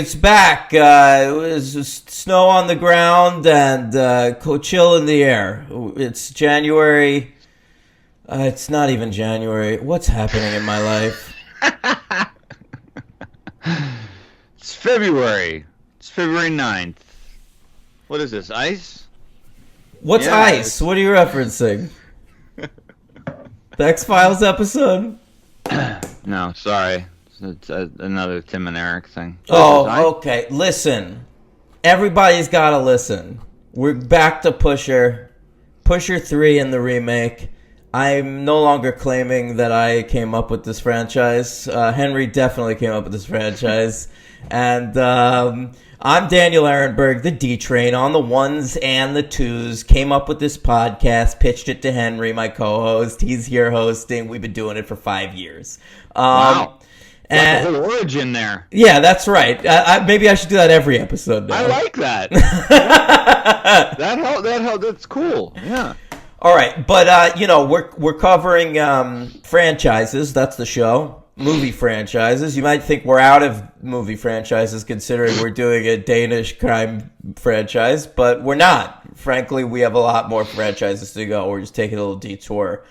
it's back. It was just snow on the ground and chill in the air. It's January. It's not even January. What's happening in my life? It's February. It's February 9th. What is this, ice? What's ice? What are you referencing? The X-Files episode? No, sorry. It's another Tim and Eric thing. Oh, okay. Listen. Everybody's got to listen. We're back to Pusher. Pusher 3 in the remake. I'm no longer claiming that I came up with this franchise. Henry definitely came up with this franchise. And I'm Daniel Ehrenberg, the D-Train, on the ones and the twos. Came up with this podcast, pitched it to Henry, my co-host. He's here hosting. We've been doing it for 5 years. Wow. Got the whole origin there. Yeah, that's right. Maybe I should do that every episode now. I like that. That's cool. Yeah. All right, but we're covering franchises. That's the show. Movie franchises. You might think we're out of movie franchises considering we're doing a Danish crime franchise, but we're not. Frankly, we have a lot more franchises to go. We're just taking a little detour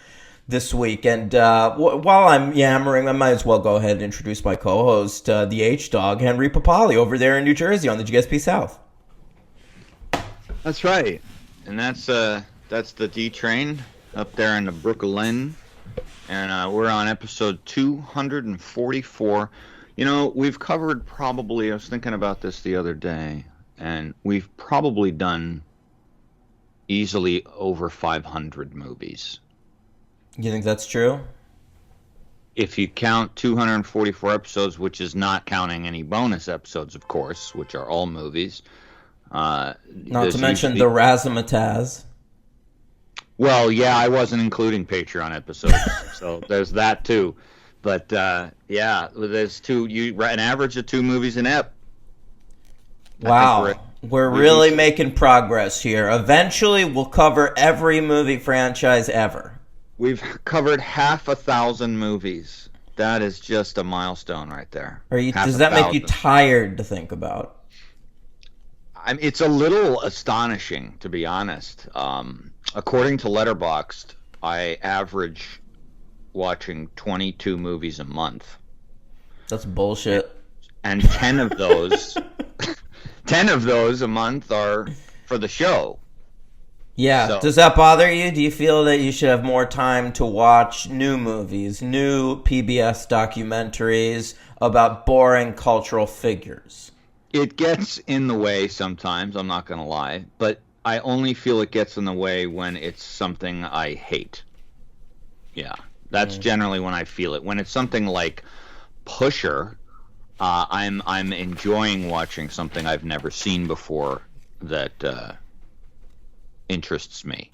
this week. And while I'm yammering, I might as well go ahead and introduce my co-host, the H-Dog, Henry Papali, over there in New Jersey on the GSP South. That's right. And that's the D-Train up there in the Brooklyn. And we're on episode 244. You know, we've covered probably, I was thinking about this the other day, and we've probably done easily over 500 movies. You think that's true? If you count 244 episodes, which is not counting any bonus episodes, of course, which are all movies. Not to mention the Razzmatazz. Well, yeah, I wasn't including Patreon episodes, so there's that too. But yeah, there's an average of 2 movies an ep. Wow, we're really making progress here. Eventually, we'll cover every movie franchise ever. We've covered 1,000 movies. That is just a milestone right there. Does that make you tired to think about? I mean, it's a little astonishing, to be honest. According to Letterboxd, I average watching 22 movies a month. That's bullshit. And 10 of those, 10 of those a month are for the show. Yeah. So, does that bother you? Do you feel that you should have more time to watch new movies, new PBS documentaries about boring cultural figures? It gets in the way sometimes, I'm not going to lie, but I only feel it gets in the way when it's something I hate. Yeah, that's generally when I feel it. When it's something like Pusher, I'm enjoying watching something I've never seen before that interests me.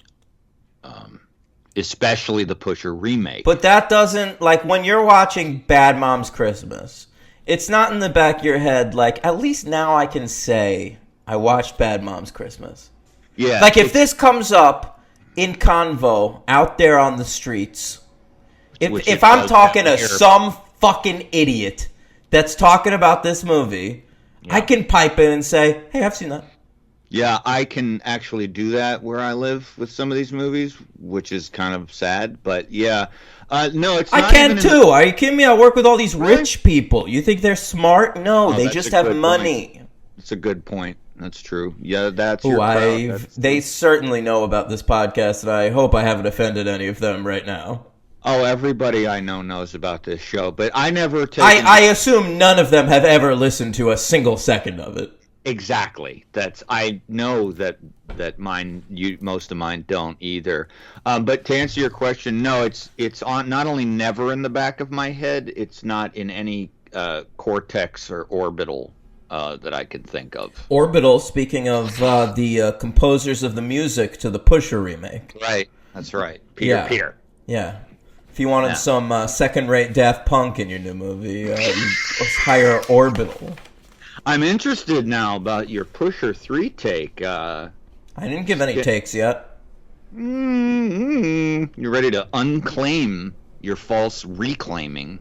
Especially the Pusher remake. But that doesn't, like, when you're watching Bad Moms Christmas, it's not in the back of your head, like, at least now I can say I watched Bad Moms Christmas. Yeah. Like, if this comes up in convo out there on the streets, if I'm talking to some fucking idiot that's talking about this movie, I can pipe in and say, hey, I've seen that. Yeah, I can actually do that where I live with some of these movies, which is kind of sad, but yeah. No, it's not. I can too. Are you kidding me? I work with all these rich people. You think they're smart? No, they just have money. It's a good point. That's true. Yeah, that's They certainly know about this podcast, and I hope I haven't offended any of them right now. Oh, everybody I know knows about this show, but I never take. I assume none of them have ever listened to a single second of it. Exactly. I know that most of mine don't either. But to answer your question, no, it's on not only never in the back of my head, it's not in any cortex or orbital that I can think of. Orbital. Speaking of the composers of the music to the Pusher remake. Right. That's right. Peter. Yeah. If you wanted some second-rate Daft Punk in your new movie, you hire Orbital. I'm interested now about your Pusher 3 take. I didn't give any takes yet. You're ready to unclaim your false reclaiming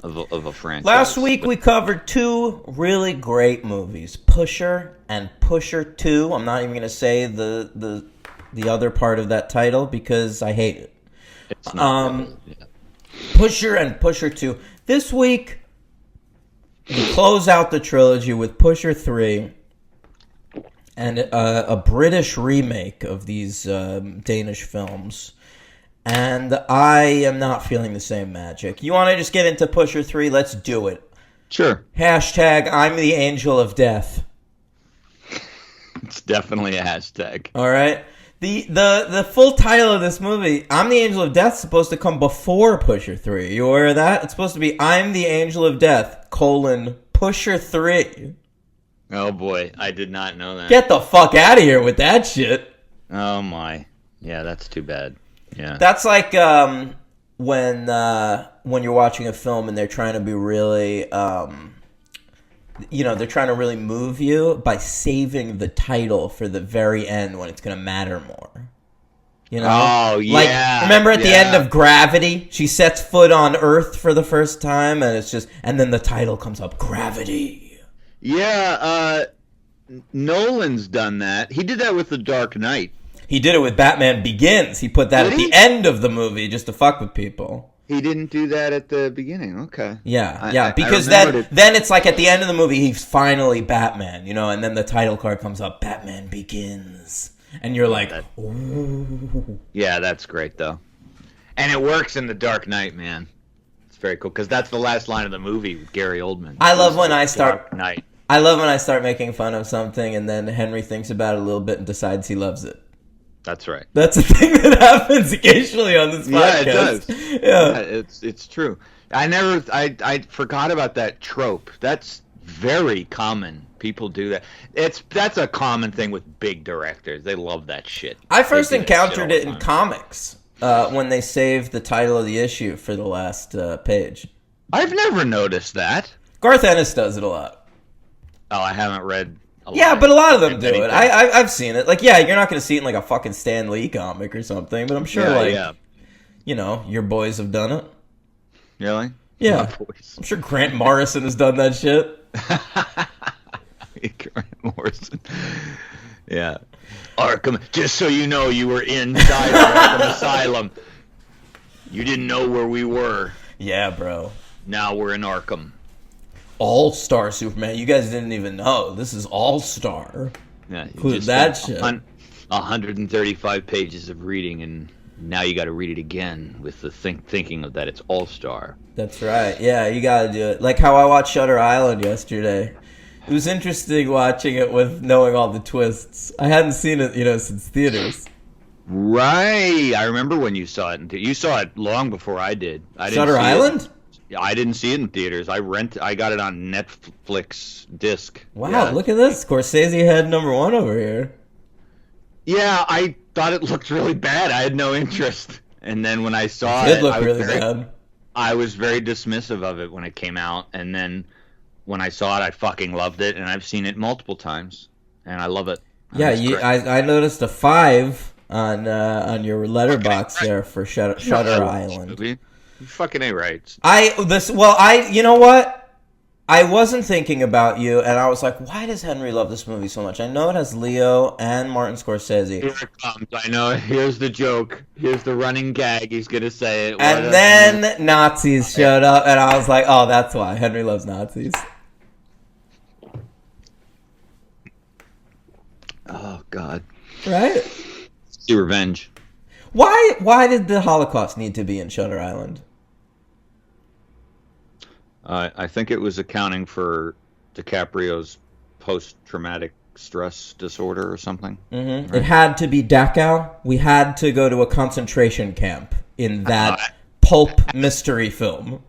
of a franchise. Last week we covered two really great movies, Pusher and Pusher 2. I'm not even going to say the other part of that title because I hate it. It's not. Pusher and Pusher 2. This week we close out the trilogy with Pusher 3 and a British remake of these Danish films. And I am not feeling the same magic. You want to just get into Pusher 3? Let's do it. Sure. Hashtag I'm the angel of death. It's definitely a hashtag. All right. The full title of this movie, I'm the Angel of Death, is supposed to come before Pusher 3. You aware of that? It's supposed to be I'm the Angel of Death, Pusher 3. Oh boy, I did not know that. Get the fuck out of here with that shit. Oh my. Yeah, that's too bad. Yeah. That's like when you're watching a film and they're trying to be really, they're trying to really move you by saving the title for the very end when it's going to matter more. You know? Oh, yeah. Like, remember at the end of Gravity? She sets foot on Earth for the first time, and it's just, and then the title comes up, Gravity. Yeah, Nolan's done that. He did that with The Dark Knight. He did it with Batman Begins. He put that Did at he? the end of the movie just to fuck with people. He didn't do that at the beginning. Okay. Yeah, I because remembered then it's like at the end of the movie, he's finally Batman, and then the title card comes up, Batman Begins. And you're like, ooh. Yeah, that's great, though. And it works in The Dark Knight, man. It's very cool, because that's the last line of the movie with Gary Oldman. I love when I Dark Knight. start making fun of something, and then Henry thinks about it a little bit and decides he loves it. That's right. That's a thing that happens occasionally on this podcast. Yeah, it does. Yeah, it's true. I forgot about that trope. That's very common. People do that. That's a common thing with big directors. They love that shit. I first They do that shit encountered all it the in time. comics when they saved the title of the issue for the last page. I've never noticed that. Garth Ennis does it a lot. Oh, I haven't read. Yeah, but a lot of them do anything. it. I've seen it. Like, yeah, you're not going to see it in like a fucking Stan Lee comic or something, but I'm sure, your boys have done it. Really? Yeah. My voice. I'm sure Grant Morrison has done that shit. Grant Morrison. Yeah. Arkham. Just so you know, you were inside Arkham Asylum. You didn't know where we were. Yeah, bro. Now we're in Arkham. All-Star Superman. You guys didn't even know. This is All-Star. Yeah, Who's that shit? 135 pages of reading, and now you got to read it again with the thinking of that it's All-Star. That's right. Yeah, you gotta do it. Like how I watched Shutter Island yesterday. It was interesting watching it with knowing all the twists. I hadn't seen it, since theaters. Right. I remember when you saw it. You saw it long before I did. Shutter Island? I didn't see it in theaters. I got it on Netflix disc. Wow, Yeah. look at this. Scorsese had #1 over here. Yeah, I thought it looked really bad. I had no interest. And then when I saw It did it, look really bad. I was very dismissive of it when it came out. And then when I saw it, I fucking loved it. And I've seen it multiple times. And I love it. Yeah, It's great. I noticed a 5 on your letterbox there for Shutter Island. Movie. You fucking ain't right. You know what? I wasn't thinking about you, and I was like, why does Henry love this movie so much? I know it has Leo and Martin Scorsese. Here it comes. I know. Here's the joke. Here's the running gag. He's gonna say it. And then Nazis showed up, and I was like, oh, that's why. Henry loves Nazis. Oh God. Right? See Revenge. Why did the Holocaust need to be in Shutter Island? I think it was accounting for DiCaprio's post-traumatic stress disorder or something. Mm-hmm. Right. It had to be Dachau. We had to go to a concentration camp in that pulp mystery film.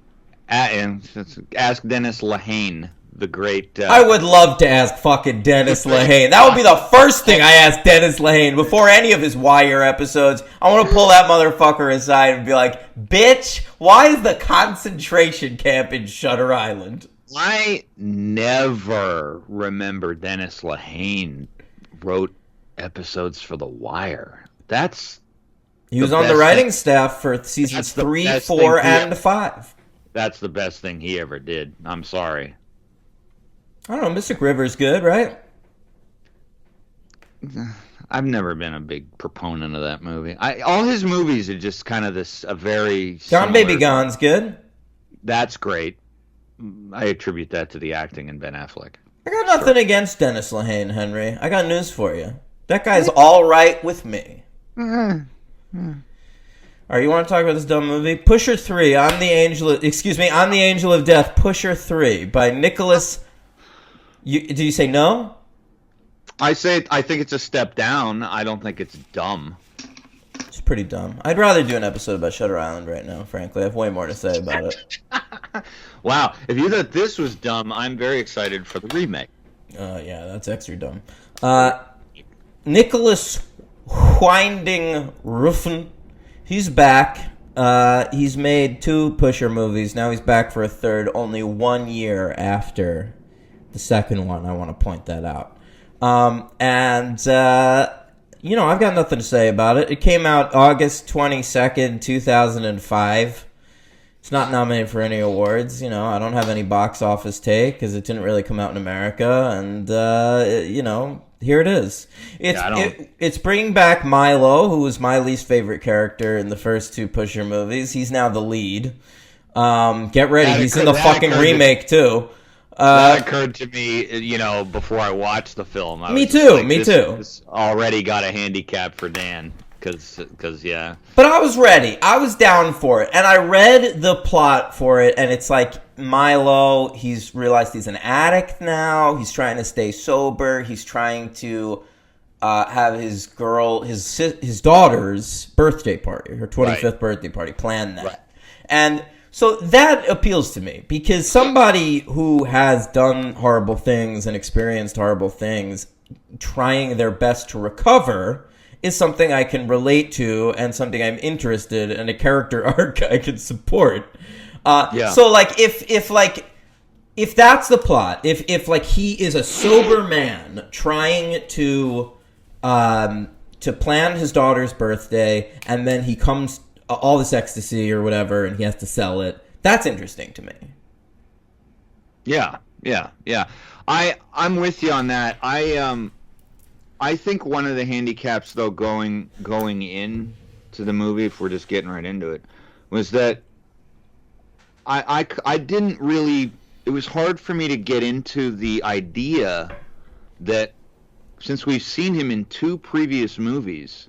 And ask Dennis Lehane, the great... I would love to ask fucking Dennis Lehane. That would be the first thing I ask Dennis Lehane before any of his Wire episodes. I want to pull that motherfucker aside and be like, bitch, why is the concentration camp in Shutter Island? I never remember Dennis Lehane wrote episodes for The Wire. He was on the writing staff for seasons 3, 4, and 5. that's the best thing he ever did. I'm sorry. I don't know. Mystic River's good, right? I've never been a big proponent of that movie. All his movies are just kind of a very Gone similar. Baby Gone's good. That's great. I attribute that to the acting in Ben Affleck. I got nothing against Dennis Lehane, Henry. I got news for you. That guy's all right with me. All right, you want to talk about this dumb movie? Pusher 3, I'm the Angel of Death, Pusher 3 by Nicholas... do you say no? I think it's a step down. I don't think it's dumb. It's pretty dumb. I'd rather do an episode about Shutter Island right now, frankly. I have way more to say about it. Wow. If you thought this was dumb, I'm very excited for the remake. Yeah, that's extra dumb. Nicholas Winding Refn, he's back. He's made 2 Pusher movies. Now he's back for a third, only 1 year after the second one. I want to point that out. I've got nothing to say about it. It came out August 22nd, 2005. It's not nominated for any awards. I don't have any box office take because it didn't really come out in America. And, here it is. It's bringing back Milo, who was my least favorite character in the first 2 Pusher movies. He's now the lead. Get ready. He's in the fucking remake, too. That occurred to me, before I watched the film. Me too. This already got a handicap for Dan, because yeah. But I was ready. I was down for it, and I read the plot for it, and it's like Milo. He's realized he's an addict now. He's trying to stay sober. He's trying to have his daughter's birthday party, her 25th birthday party. Plan that, right. And so that appeals to me because somebody who has done horrible things and experienced horrible things, trying their best to recover, is something I can relate to and something I'm interested in, a character arc I can support. So if that's the plot, if he is a sober man trying to plan his daughter's birthday and then he comes all this ecstasy or whatever, and he has to sell it. That's interesting to me. Yeah. I'm with you on that. I think one of the handicaps, though, going in to the movie, if we're just getting right into it, was that I didn't really. It was hard for me to get into the idea that since we've seen him in 2 previous movies,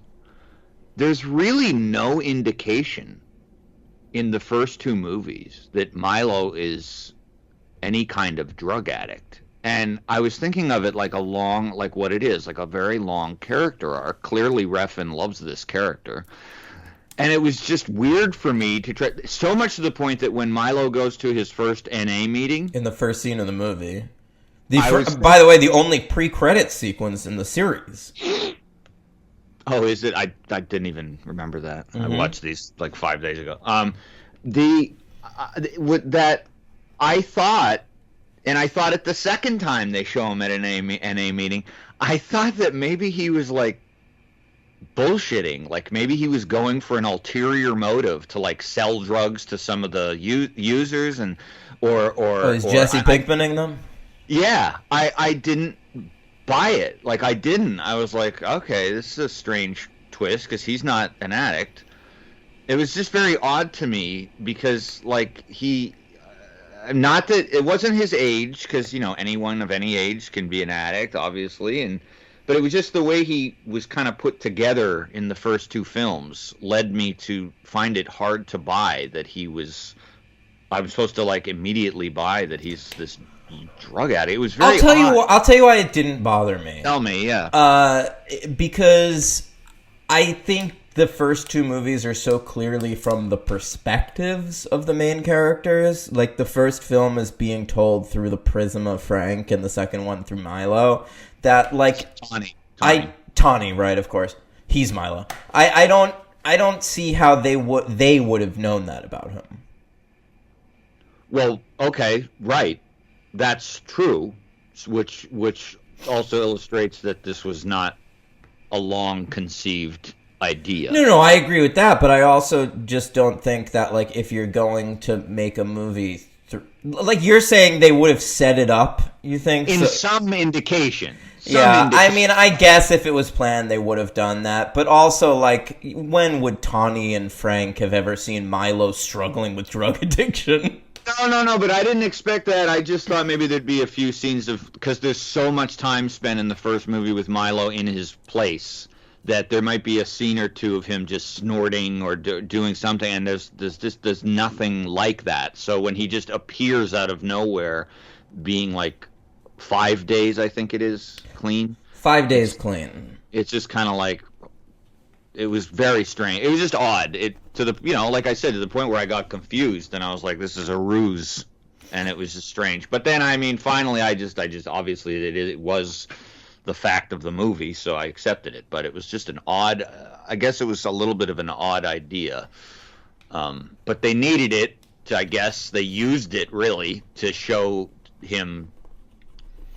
there's really no indication in the first 2 movies that Milo is any kind of drug addict. And I was thinking of it like what it is, like a very long character arc. Clearly Refn loves this character. And it was just weird for me to try, so much to the point that when Milo goes to his first NA meeting. In the first scene of the movie. By the way, the only pre-credit sequence in the series. Oh, is it? I didn't even remember that. Mm-hmm. I watched these like 5 days ago. That I thought, and I thought it the second time they show him at an NA meeting, I thought that maybe he was like bullshitting, like maybe he was going for an ulterior motive to like sell drugs to some of the users or is Jesse Pinkmaning them? Yeah, I didn't buy it. Like I didn't. I was like, okay, this is a strange twist because he's not an addict. It was just very odd to me because like not that it wasn't his age, because anyone of any age can be an addict, obviously, but it was just the way he was kind of put together in the first 2 films led me to find it hard to buy that I was supposed to like immediately buy that he's this drug addict. It was very I'll tell you why it didn't bother me. Tell me, yeah. Because I think the first 2 movies are so clearly from the perspectives of the main characters. Like the first film is being told through the prism of Frank, and the second one through Milo. That like Tawny, right? Of course, he's Milo. I don't see how they would have known that about him. Well, okay, right. That's true, which also illustrates that this was not a long conceived idea. No, I agree with that, but I also just don't think that, like, if you're going to make a movie, like you're saying, they would have set it up. You think in some indication? I mean, I guess if it was planned, they would have done that. But also, like, when would Tawny and Frank have ever seen Milo struggling with drug addiction? No, but I didn't expect that. I just thought maybe there'd be a few scenes because there's so much time spent in the first movie with Milo in his place that there might be a scene or two of him just snorting or doing something, and there's nothing like that. So when he just appears out of nowhere, being like 5 days, I think it is, clean. 5 days clean. It's just kind of like, it was very strange. It was just odd. Like I said, to the point where I got confused and I was like, this is a ruse, and it was just strange. But then, I mean, finally, I just obviously it was the fact of the movie, so I accepted it. But it was just an odd. I guess it was a little bit of an odd idea. But they needed it. I guess they used it really to show him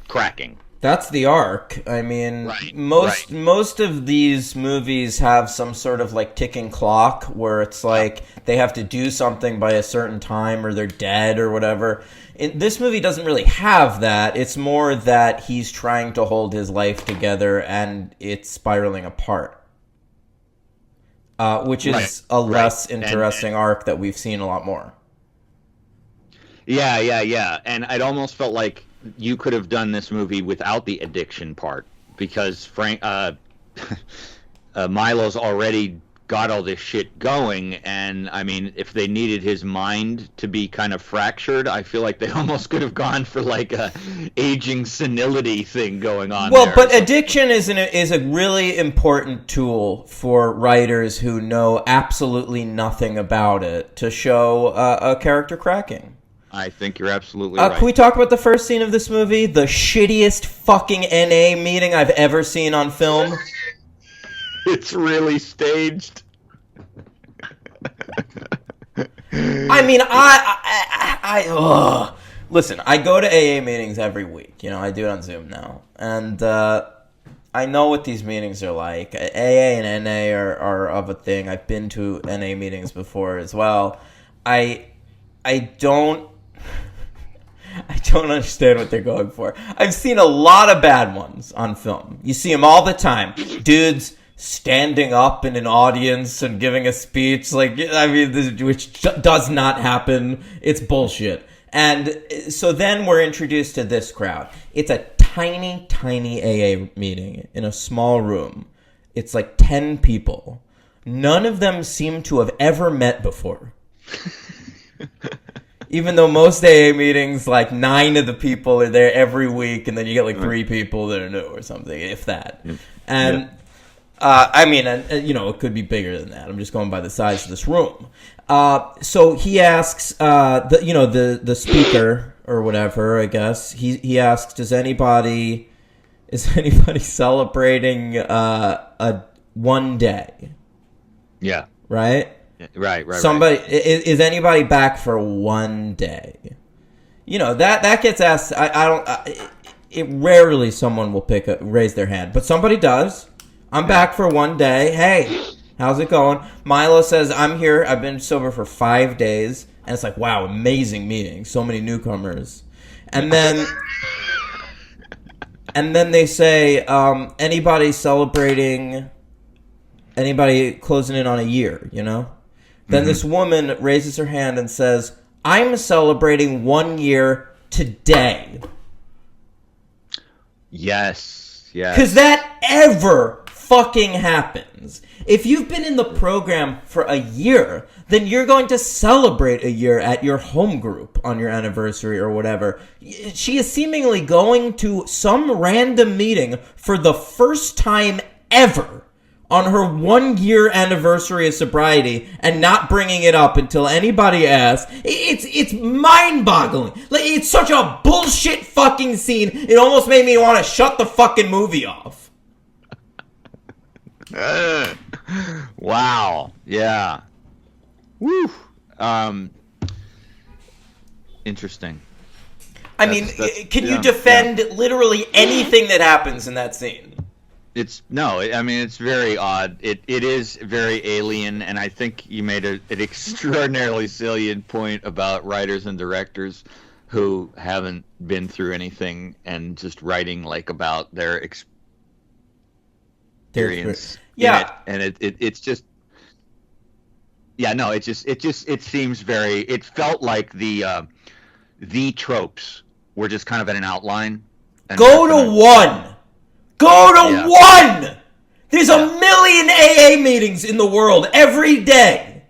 cracking. That's the arc. I mean, most of these movies have some sort of like ticking clock where it's like they have to do something by a certain time or they're dead or whatever. This movie doesn't really have that. It's more that he's trying to hold his life together and it's spiraling apart. Which is a less interesting arc that we've seen a lot more. Yeah. And it almost felt like you could have done this movie without the addiction part, because Milo's already got all this shit going, and I mean, if they needed his mind to be kind of fractured, I feel like they almost could have gone for like a aging senility thing going on. Well, but addiction is a really important tool for writers who know absolutely nothing about it to show a character cracking. I think you're absolutely right. Can we talk about the first scene of this movie? The shittiest fucking NA meeting I've ever seen on film. It's really staged. I mean, listen, I go to AA meetings every week. You know, I do it on Zoom now. And I know what these meetings are like. AA and NA are of a thing. I've been to NA meetings before as well. I don't understand what they're going for. I've seen a lot of bad ones on film. You see them all the time. Dudes standing up in an audience and giving a speech. Like, I mean, which does not happen. It's bullshit. And so then we're introduced to this crowd. It's a tiny, tiny AA meeting in a small room. It's like 10 people. None of them seem to have ever met before. Even though most AA meetings, like 9 of the people are there every week, and then you get like 3 people that are new or something, if that. And I mean, you know, it could be bigger than that. I'm just going by the size of this room. So he asks, the speaker or whatever, I guess. He asks, is anybody celebrating a one day? Yeah. Right. Right. Somebody is anybody back for one day? You know, that gets asked. It rarely someone will raise their hand, but somebody does. I'm back for one day. Hey, how's it going? Milo says, I'm here. I've been sober for 5 days, and it's like, wow, amazing meeting. So many newcomers, and then they say, anybody celebrating? Anybody closing in on a year? You know. Then this woman raises her hand and says, I'm celebrating 1 year today. Yes. Because that ever fucking happens. If you've been in the program for a year, then you're going to celebrate a year at your home group on your anniversary or whatever. She is seemingly going to some random meeting for the first time ever on her 1 year anniversary of sobriety and not bringing it up until anybody asks. It's mind-boggling. Like, it's such a bullshit fucking scene. It almost made me want to shut the fucking movie off. Wow. Yeah. Woo. Interesting. I mean, can you defend literally anything that happens in that scene? I mean, it's very odd. It is very alien, and I think you made an extraordinarily salient point about writers and directors who haven't been through anything and just writing like about their experience. Yeah, and it's just. Yeah, no, it seems very. It felt like the tropes were just kind of at an outline. And Go to one. There's a million AA meetings in the world every day.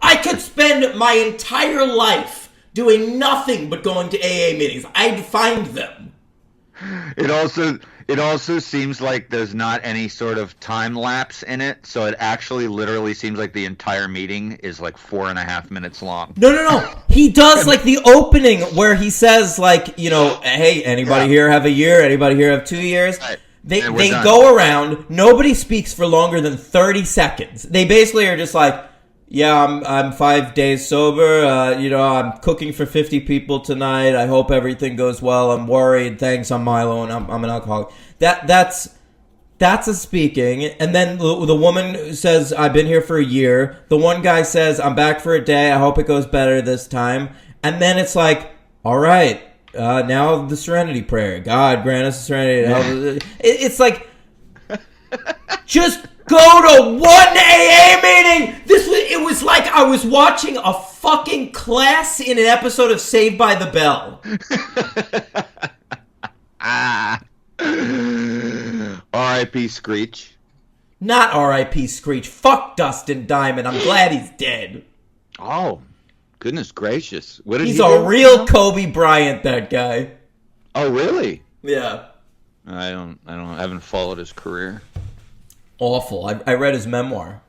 I could spend my entire life doing nothing but going to AA meetings. I'd find them. It also seems like there's not any sort of time lapse in it, so it actually literally seems like the entire meeting is like 4.5 minutes long. No. He does like the opening where he says like, hey, anybody here have a year? Anybody here have 2 years? Right. They go around. Nobody speaks for longer than 30 seconds. They basically are just like, yeah, I'm 5 days sober. I'm cooking for 50 people tonight. I hope everything goes well. I'm worried. Thanks, I'm Milo, and I'm an alcoholic. That's a speaking. And then the woman says, I've been here for a year. The one guy says, I'm back for a day. I hope it goes better this time. And then it's like, all right, now the Serenity Prayer. God grant us the serenity. It's like, just go to one AA meeting. It was like I was watching a fucking class in an episode of Saved by the Bell. R.I.P. Screech. Not R.I.P. Screech. Fuck Dustin Diamond. I'm glad he's dead. Oh, goodness gracious! What did he's he a do? real Kobe Bryant. That guy. Oh, really? Yeah. I haven't followed his career. Awful. I read his memoir.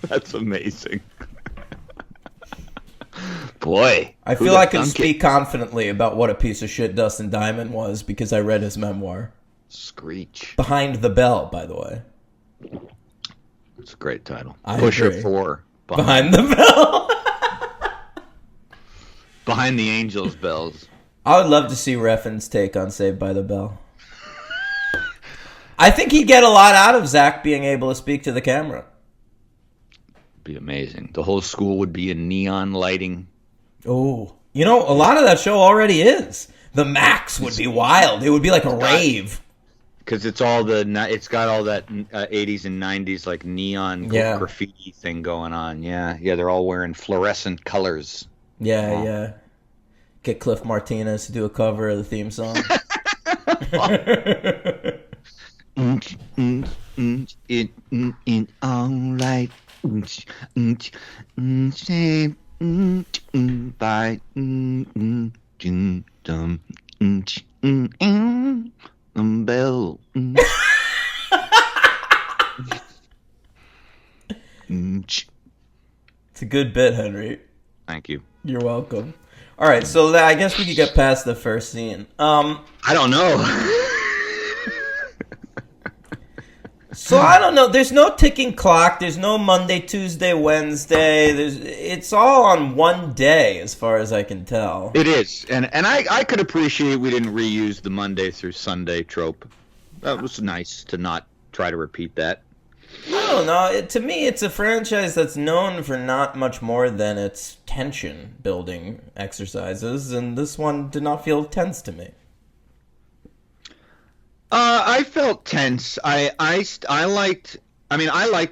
That's amazing. Boy. I feel I can speak confidently about what a piece of shit Dustin Diamond was because I read his memoir. Screech. Behind the Bell, by the way. It's a great title. I Pusher agree. 4. Behind the Bell. Behind the Angels' bells. I would love to see Refn's take on Saved by the Bell. I think he'd get a lot out of Zach being able to speak to the camera. Be amazing. The whole school would be in neon lighting. Oh, a lot of that show already is. The Max would be wild. It would be like a rave. Because it's got all that 80s and 90s like neon graffiti thing going on. Yeah, they're all wearing fluorescent colors. Yeah. Get Cliff Martinez to do a cover of the theme song. All right. By bell. It's a good bit, Henry. Thank you. You're welcome. All right, so I guess we could get past the first scene. I don't know. So I don't know. There's no ticking clock. There's no Monday, Tuesday, Wednesday. It's all on one day, as far as I can tell. It is, and I could appreciate we didn't reuse the Monday through Sunday trope. That was nice to not try to repeat that. I don't know. To me, it's a franchise that's known for not much more than its tension-building exercises, and this one did not feel tense to me. I felt tense. I liked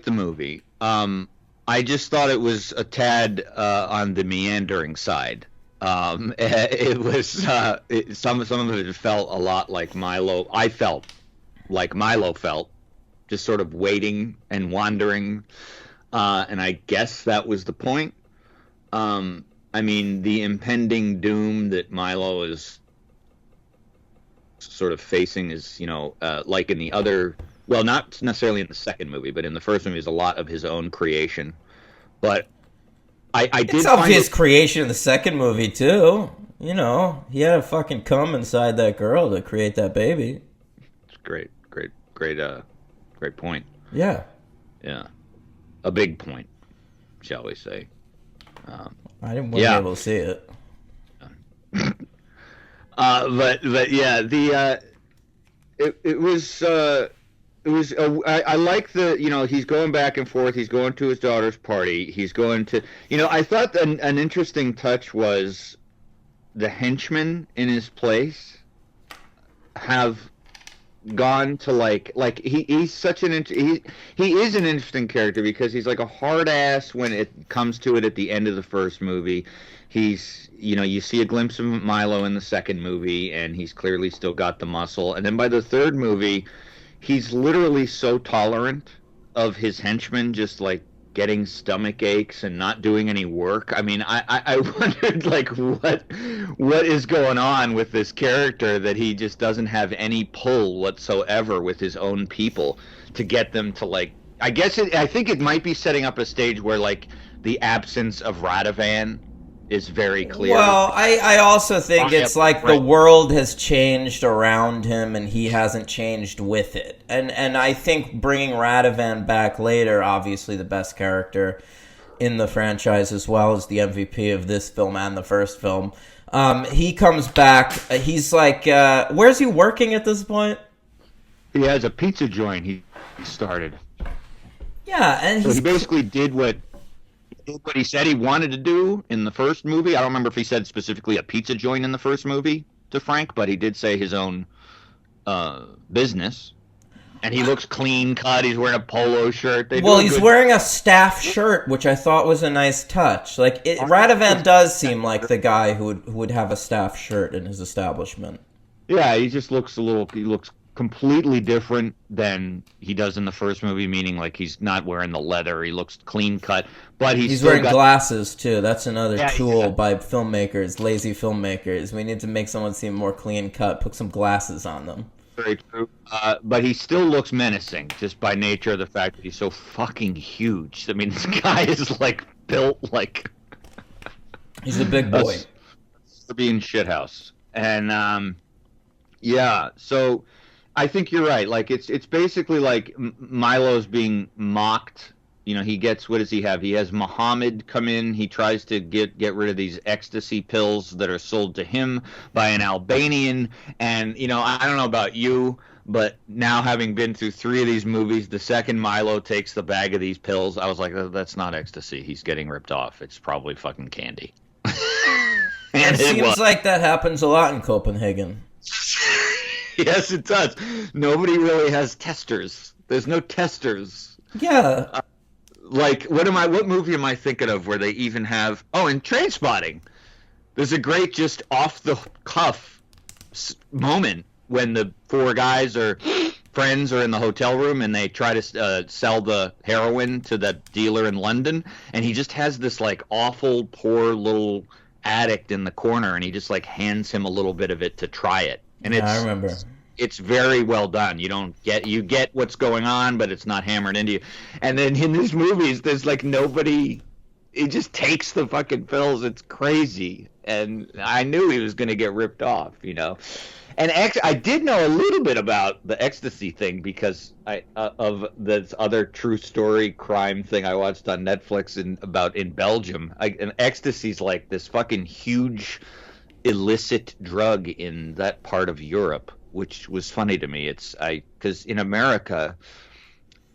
the movie. I just thought it was a tad on the meandering side. It was some of it felt a lot like Milo. I felt like Milo felt, just sort of waiting and wandering. And I guess that was the point. I mean, the impending doom that Milo is sort of facing is, like in the other, well, not necessarily in the second movie, but in the first movie is a lot of his own creation. But I did it's find obvious creation in the second movie too. He had to fucking come inside that girl to create that baby. It's great point. Yeah. A big point, shall we say. I didn't want to be able to see it. But yeah, it was I like the, he's going back and forth. He's going to his daughter's party. He's going to, I thought an interesting touch was the henchmen in his place have gone to he's such he is an interesting character because he's like a hard ass when it comes to it at the end of the first movie. He's, you see a glimpse of Milo in the second movie, and he's clearly still got the muscle. And then by the third movie, he's literally so tolerant of his henchmen just like getting stomach aches and not doing any work. I mean, I wondered like what is going on with this character that he just doesn't have any pull whatsoever with his own people to get them to like. I think it might be setting up a stage where like the absence of Radovan is very clear. Well, I also think it's like the world has changed around him and he hasn't changed with it. And I think bringing Radovan back later, obviously the best character in the franchise as well as the MVP of this film and the first film, he comes back. He's like, where's he working at this point? He has a pizza joint he started. Yeah, and so he basically did what he said he wanted to do in the first movie. I don't remember if he said specifically a pizza joint in the first movie to Frank, but he did say his own business. And he looks clean cut. He's wearing a polo shirt. He's wearing a staff shirt, which I thought was a nice touch. Like Radovan does seem like the guy who would have a staff shirt in his establishment. Yeah, he just looks he looks completely different than he does in the first movie, meaning like he's not wearing the leather. He looks clean cut, but he's wearing glasses too. That's another tool by filmmakers, lazy filmmakers. We need to make someone seem more clean cut. Put some glasses on them. Very true. But he still looks menacing just by nature of the fact that he's so fucking huge. I mean, this guy is like built like he's a big boy. Being shithouse. And yeah, so I think you're right. Like it's basically like Milo's being mocked. He gets, what does he have? He has Muhammad come in. He tries to get rid of these ecstasy pills that are sold to him by an Albanian. And I don't know about you, but now having been through 3 of these movies, the second Milo takes the bag of these pills, I was like, that's not ecstasy. He's getting ripped off. It's probably fucking candy. And it seems like that happens a lot in Copenhagen. Yes, it does. Nobody really has testers. There's no testers. Yeah. Like, what movie am I thinking of where they even have... Oh, in Trainspotting. There's a great just off-the-cuff moment when the 4 guys are friends are in the hotel room and they try to sell the heroin to the dealer in London. And he just has this, like, awful, poor little addict in the corner and he just, like, hands him a little bit of it to try it. And I remember. It's very well done. You get what's going on, but it's not hammered into you. And then in these movies, there's like nobody. He just takes the fucking pills. It's crazy. And I knew he was going to get ripped off, And I did know a little bit about the ecstasy thing because of this other true story crime thing I watched on Netflix in Belgium. And ecstasy's like this fucking huge illicit drug in that part of Europe, which was funny to me. Because in America,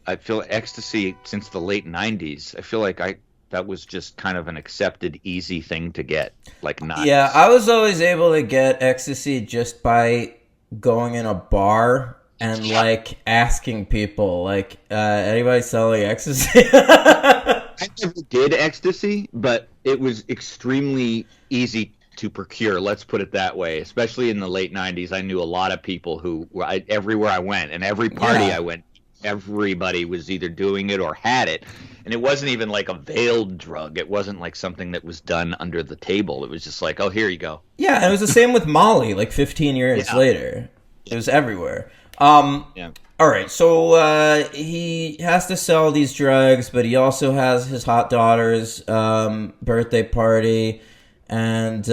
I feel ecstasy since the late 90s. I feel like that was just kind of an accepted, easy thing to get, like not. Yeah, I was always able to get ecstasy just by going in a bar and like asking people, like, anybody selling ecstasy? I never did ecstasy, but it was extremely easy to procure, let's put it that way. Especially in the late 90s, I knew a lot of people who everywhere I went and every party I went, everybody was either doing it or had it. And it wasn't even like a veiled drug. It wasn't like something that was done under the table. It was just like, oh, here you go. Yeah, and it was the same with Molly, like 15 years later. It was everywhere. Yeah. All right, so he has to sell these drugs, but he also has his hot daughter's birthday party. And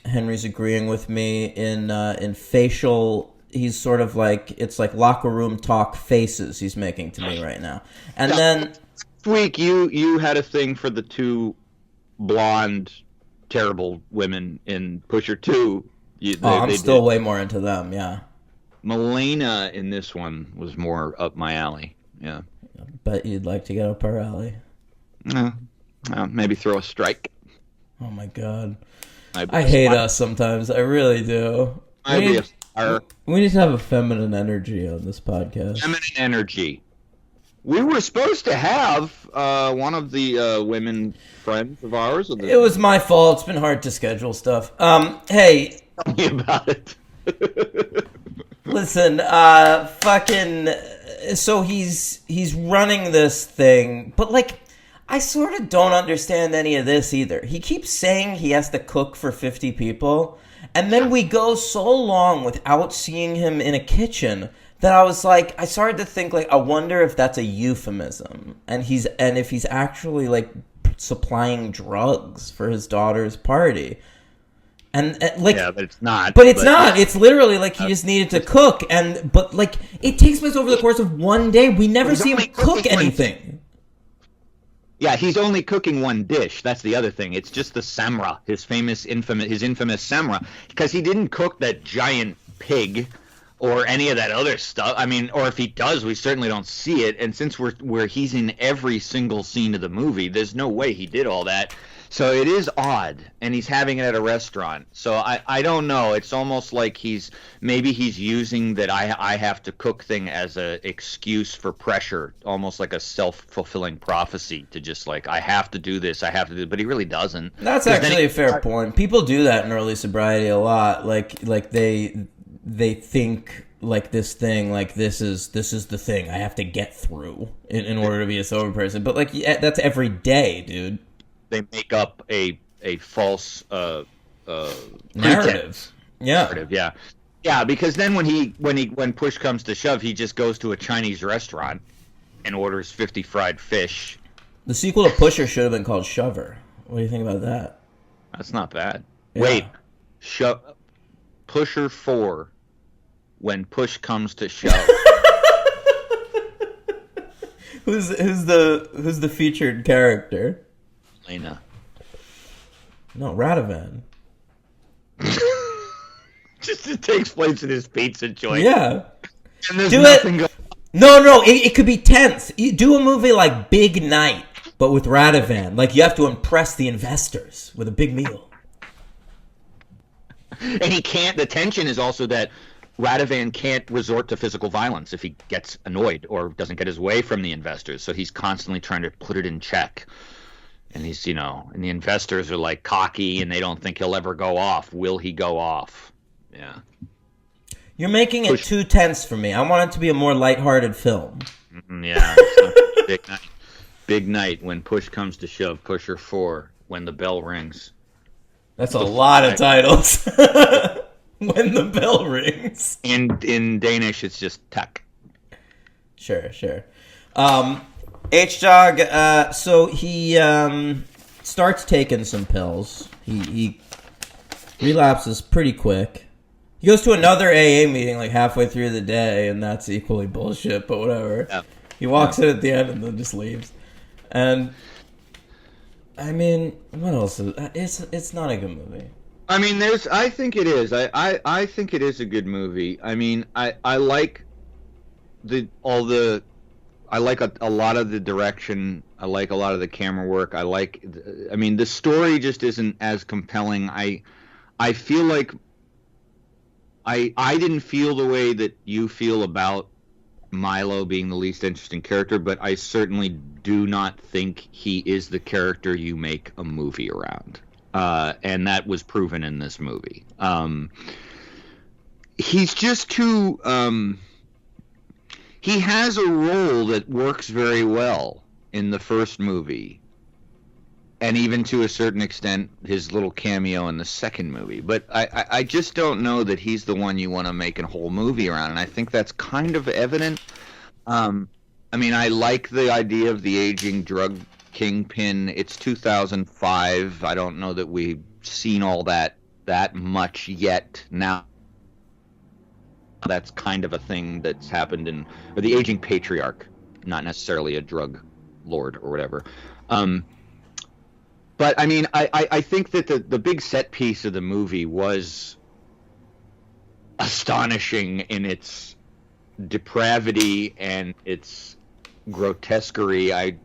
Henry's agreeing with me in facial. He's sort of like, it's like locker room talk faces he's making to me right now. And then last week you had a thing for the 2 blonde, terrible women in Pusher 2. I'm still way more into them. Yeah. Milena in this one was more up my alley. Yeah. Bet you'd like to get up our alley. Maybe throw a strike. Oh my god. I hate us sometimes. I really do. We need to have a feminine energy on this podcast. Feminine energy. We were supposed to have one of the women friends of ours. It was my fault. It's been hard to schedule stuff. Hey. Tell me about it. Listen, so he's running this thing, but like, I sort of don't understand any of this either. He keeps saying he has to cook for 50 people, and then we go so long without seeing him in a kitchen that I was like, I started to think, like, I wonder if that's a euphemism, and if he's actually like supplying drugs for his daughter's party. And like, yeah, but it's not. But it's not. It's literally like he just needed to cook, but like it takes place over the course of one day. We never see him cook anything. Yeah, he's only cooking one dish. That's the other thing. It's just the samra, his infamous samra, because he didn't cook that giant pig or any of that other stuff. I mean, or if he does, we certainly don't see it. And since he's in every single scene of the movie, there's no way he did all that. So it is odd, and he's having it at a restaurant. So I don't know. It's almost like he's using that I have to cook thing as an excuse for pressure, almost like a self-fulfilling prophecy to just like, I have to do this, but he really doesn't. That's actually a fair point. People do that in early sobriety a lot. Like they think like this thing, like this is the thing I have to get through in order to be a sober person. But like that's every day, dude. They make up a false narrative. Yeah, because then when push comes to shove, he just goes to a Chinese restaurant and orders 50 fried fish. The sequel to Pusher should have been called Shover. What do you think about that? That's not bad. Yeah. Wait, Pusher 4, when push comes to shove. Who's the featured character? Lena. No, Radovan. Just it takes place in his pizza joint. Yeah. And there's nothing going on. No, it could be tense. You do a movie like Big Night, but with Radovan. Like, you have to impress the investors with a big meal. And he can't. The tension is also that Radovan can't resort to physical violence if he gets annoyed or doesn't get his way from the investors. So he's constantly trying to put it in check. And he's, and the investors are like cocky and they don't think he'll ever go off. Will he go off? Yeah. You're making it too tense for me. I want it to be a more lighthearted film. Yeah. Big night when push comes to shove. Pusher 4 when the bell rings. That's a lot of titles. When the bell rings. In Danish, it's just tak. Sure. H-Dog, so he starts taking some pills. He relapses pretty quick. He goes to another AA meeting like halfway through the day, and that's equally bullshit, but whatever. Yeah. He walks in at the end and then just leaves. And, I mean, what else? It's not a good movie. I mean, I think it is. I think it is a good movie. I mean, I like I like a lot of the direction. I like a lot of the camera work. I mean, the story just isn't as compelling. I feel like I didn't feel the way that you feel about Milo being the least interesting character, but I certainly do not think he is the character you make a movie around. And that was proven in this movie. He's just too... he has a role that works very well in the first movie, and even to a certain extent his little cameo in the second movie. But I just don't know that he's the one you want to make a whole movie around, and I think that's kind of evident. I mean, I like the idea of the aging drug kingpin. It's 2005. I don't know that we've seen all that much yet now. That's kind of a thing that's happened or the aging patriarch, not necessarily a drug lord or whatever. But I mean, I think that the big set piece of the movie was astonishing in its depravity and its grotesquerie. I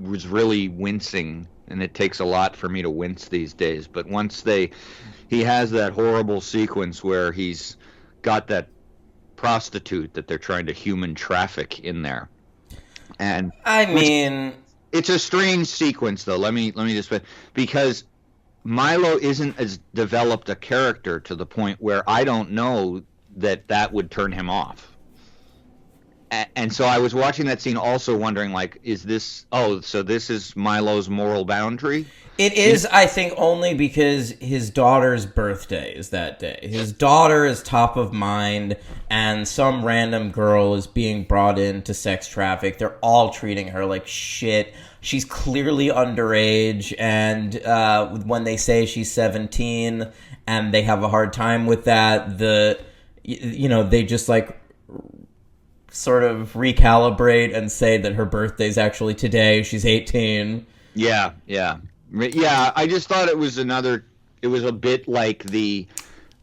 was really wincing, and it takes a lot for me to wince these days. But once he has that horrible sequence where he's got that prostitute that they're trying to human traffic in there, and I mean, it's a strange sequence, though. Let me just, because Milo isn't as developed a character to the point where I don't know that would turn him off. And so I was watching that scene also wondering, like, is this, so this is Milo's moral boundary? It is, I think, only because his daughter's birthday is that day. His daughter is top of mind, and some random girl is being brought in to sex traffic. They're all treating her like shit. She's clearly underage, and when they say she's 17, and they have a hard time with that, they just, like, sort of recalibrate and say that her birthday's actually today. She's 18. Yeah. I just thought it was a bit like the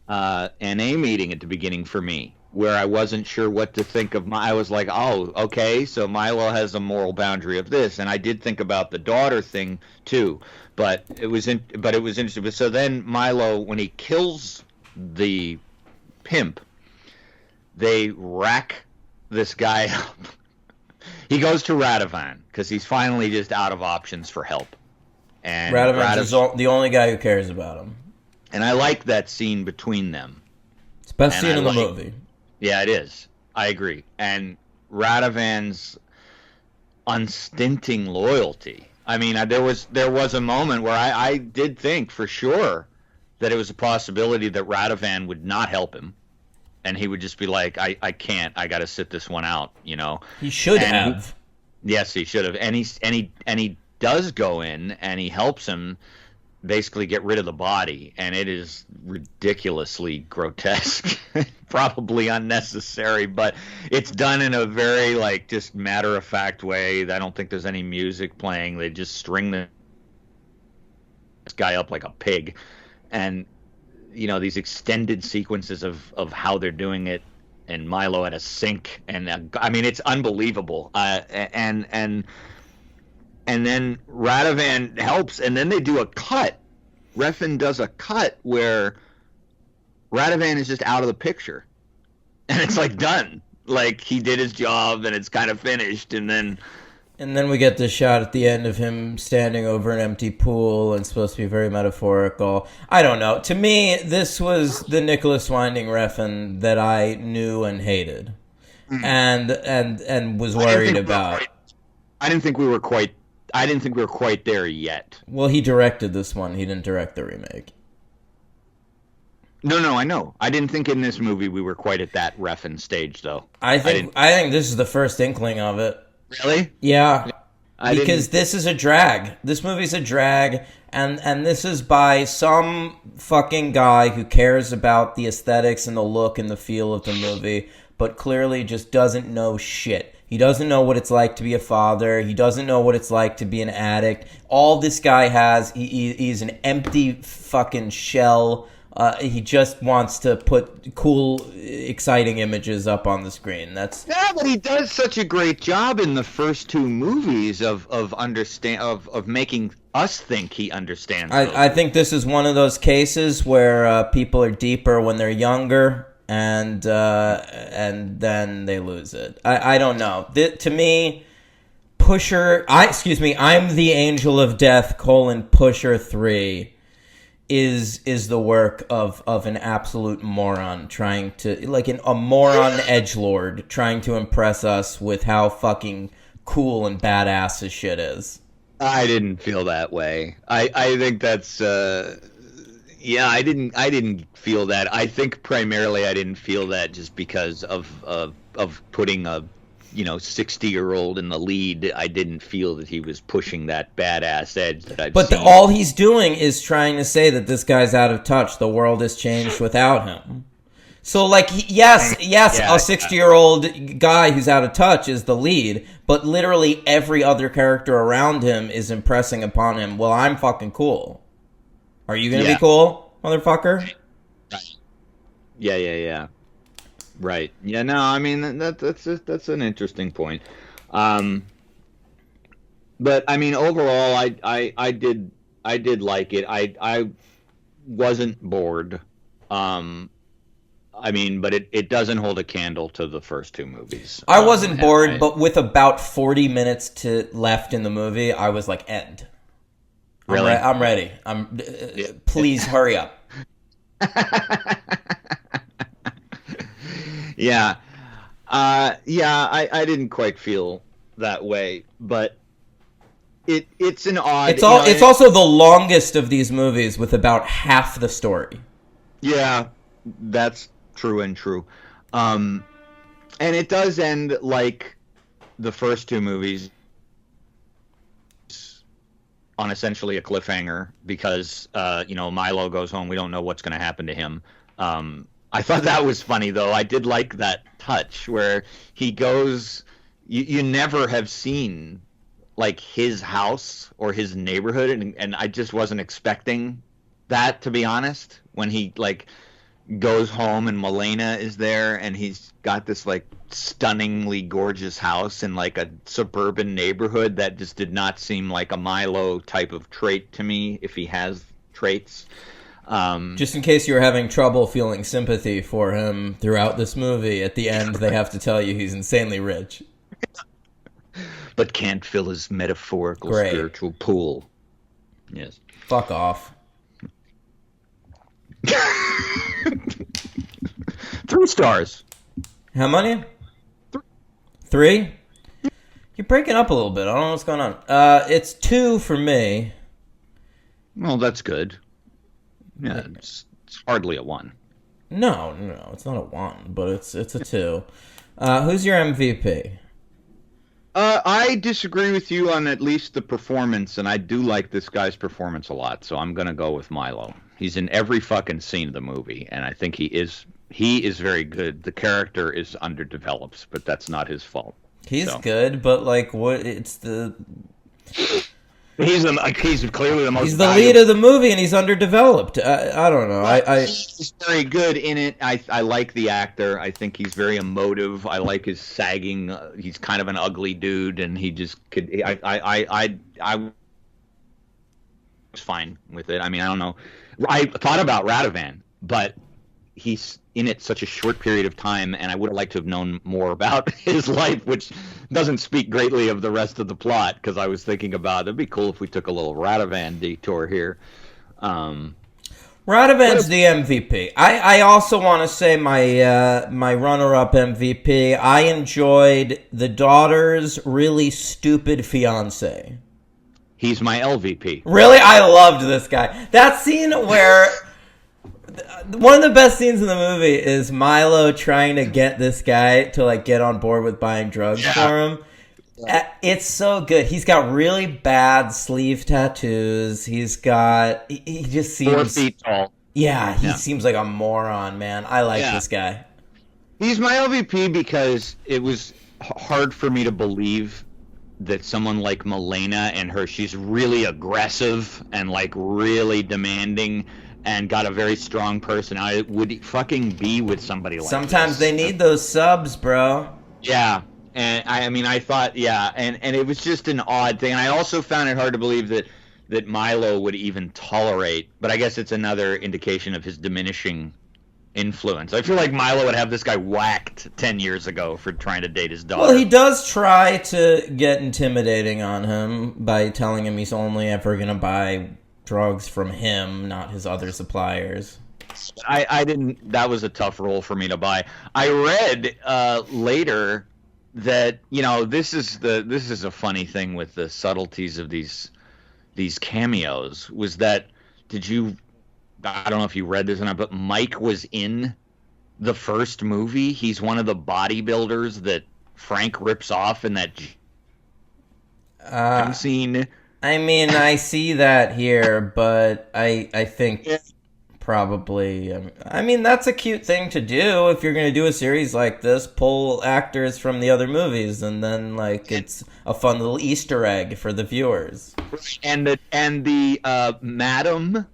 NA meeting at the beginning for me, where I wasn't sure what to think of. I was like, oh, okay, so Milo has a moral boundary of this, and I did think about the daughter thing too, but it was interesting. But so then Milo, when he kills the pimp, they rack this guy up. He goes to Radovan because he's finally just out of options for help. And Radovan's the only guy who cares about him. And I like that scene between them. It's the best scene in the movie. Yeah, it is. I agree. And Radovan's unstinting loyalty. I mean, there was a moment where I did think for sure that it was a possibility that Radovan would not help him. And he would just be like, I can't. I got to sit this one out, He should have. Yes, he should have. And he does go in, and he helps him basically get rid of the body, and it is ridiculously grotesque, probably unnecessary, but it's done in a very, like, just matter-of-fact way. I don't think there's any music playing. They just string this guy up like a pig, and these extended sequences of how they're doing it, and Milo at a sink, and I mean, it's unbelievable. And then Radovan helps, and then they do a cut. Refn does a cut where Radovan is just out of the picture, and it's like done, like he did his job, and it's kind of finished, and then we get this shot at the end of him standing over an empty pool, and supposed to be very metaphorical. I don't know. To me, this was the Nicholas Winding Refn that I knew and hated, and was worried about. I didn't think we were quite there yet. Well, he directed this one. He didn't direct the remake. No, I know. I didn't think in this movie we were quite at that Refn stage, though. I think this is the first inkling of it. Really? Yeah. Because this is a drag. This movie's a drag, and this is by some fucking guy who cares about the aesthetics and the look and the feel of the movie, but clearly just doesn't know shit. He doesn't know what it's like to be a father. He doesn't know what it's like to be an addict. All this guy has, he's an empty fucking shell. He just wants to put cool, exciting images up on the screen. Yeah, but he does such a great job in the first two movies of making us think he understands. I think this is one of those cases where people are deeper when they're younger, and then they lose it. I don't know. To me, I'm the Angel of Death, Pusher 3 is the work of an absolute moron trying to, like, a moron edgelord trying to impress us with how fucking cool and badass his shit is. I didn't feel that way. I think that's I didn't feel that. I think primarily I didn't feel that just because of putting a 60-year-old in the lead. I didn't feel that he was pushing that badass edge that I've seen. All he's doing is trying to say that this guy's out of touch. The world has changed without him. So, like, yes, a 60-year-old guy who's out of touch is the lead, but literally every other character around him is impressing upon him, well, I'm fucking cool. Are you gonna be cool, motherfucker? Yeah. Right. Yeah. No. I mean, that's an interesting point. Um, but I mean, overall, I did like it. I wasn't bored. Um, I mean, but it doesn't hold a candle to the first two movies. I wasn't And bored, but with about 40 minutes to left in the movie, I was like, end. Really? I'm ready. Please hurry up. Yeah. Yeah, I didn't quite feel that way, but it's an odd. It's also the longest of these movies with about half the story. Yeah, that's true and true. Um, and it does end like the first two movies on essentially a cliffhanger because Milo goes home. We don't know what's going to happen to him. I thought that was funny though. I did like that touch where he goes. You never have seen like his house or his neighborhood, and I just wasn't expecting that, to be honest. When he like goes home and Milena is there and he's got this like stunningly gorgeous house in like a suburban neighborhood, that just did not seem like a Milo type of trait to me, if he has traits. Just in case you were having trouble feeling sympathy for him throughout this movie, at the end they have to tell you he's insanely rich. But can't fill his metaphorical spiritual pool. Yes. Fuck off. 3 stars. How many? 3? You're breaking up a little bit. I don't know what's going on. It's 2 for me. Well, that's good. Yeah, it's hardly a 1. No, it's not a 1, but it's a 2. Who's your MVP? I disagree with you on at least the performance, and I do like this guy's performance a lot, so I'm going to go with Milo. He's in every fucking scene of the movie, and I think he is very good. The character is underdeveloped, but that's not his fault. He's good, but like, what? It's the he's clearly the most. He's the lead of the movie, and he's underdeveloped. I don't know. He's very good in it. I like the actor. I think he's very emotive. I like his sagging. He's kind of an ugly dude, and he just could. I was fine with it. I mean, I don't know. I thought about Radovan, but he's in it such a short period of time, and I would have liked to have known more about his life, which doesn't speak greatly of the rest of the plot, because I was thinking about it'd be cool if we took a little Radovan detour here. Radovan's the MVP. I also want to say my runner-up MVP. I enjoyed the daughter's really stupid fiance. He's my LVP. Really? I loved this guy. That scene where one of the best scenes in the movie is Milo trying to get this guy to like get on board with buying drugs for him. Yeah. It's so good. He's got really bad sleeve tattoos. He just seems 4 feet tall. Yeah, he seems like a moron, man. I like this guy. He's my LVP because it was hard for me to believe that someone like Milena and she's really aggressive and like really demanding and got a very strong personality, would fucking be with somebody like Sometimes this. They need those subs, bro. Yeah. And I mean, I thought, and it was just an odd thing. And I also found it hard to believe that Milo would even tolerate, but I guess it's another indication of his diminishing influence. I feel like Milo would have this guy whacked 10 years ago for trying to date his daughter. Well, he does try to get intimidating on him by telling him he's only ever going to buy drugs from him, not his other suppliers. I didn't. That was a tough role for me to buy. I read later that this is a funny thing with the subtleties of these cameos. Was that I don't know if you read this or not, but Mike was in the first movie. He's one of the bodybuilders that Frank rips off in that scene. I mean, I see that here, but I think probably... I mean, that's a cute thing to do if you're going to do a series like this. Pull actors from the other movies, and then, like, it's a fun little Easter egg for the viewers. And the madam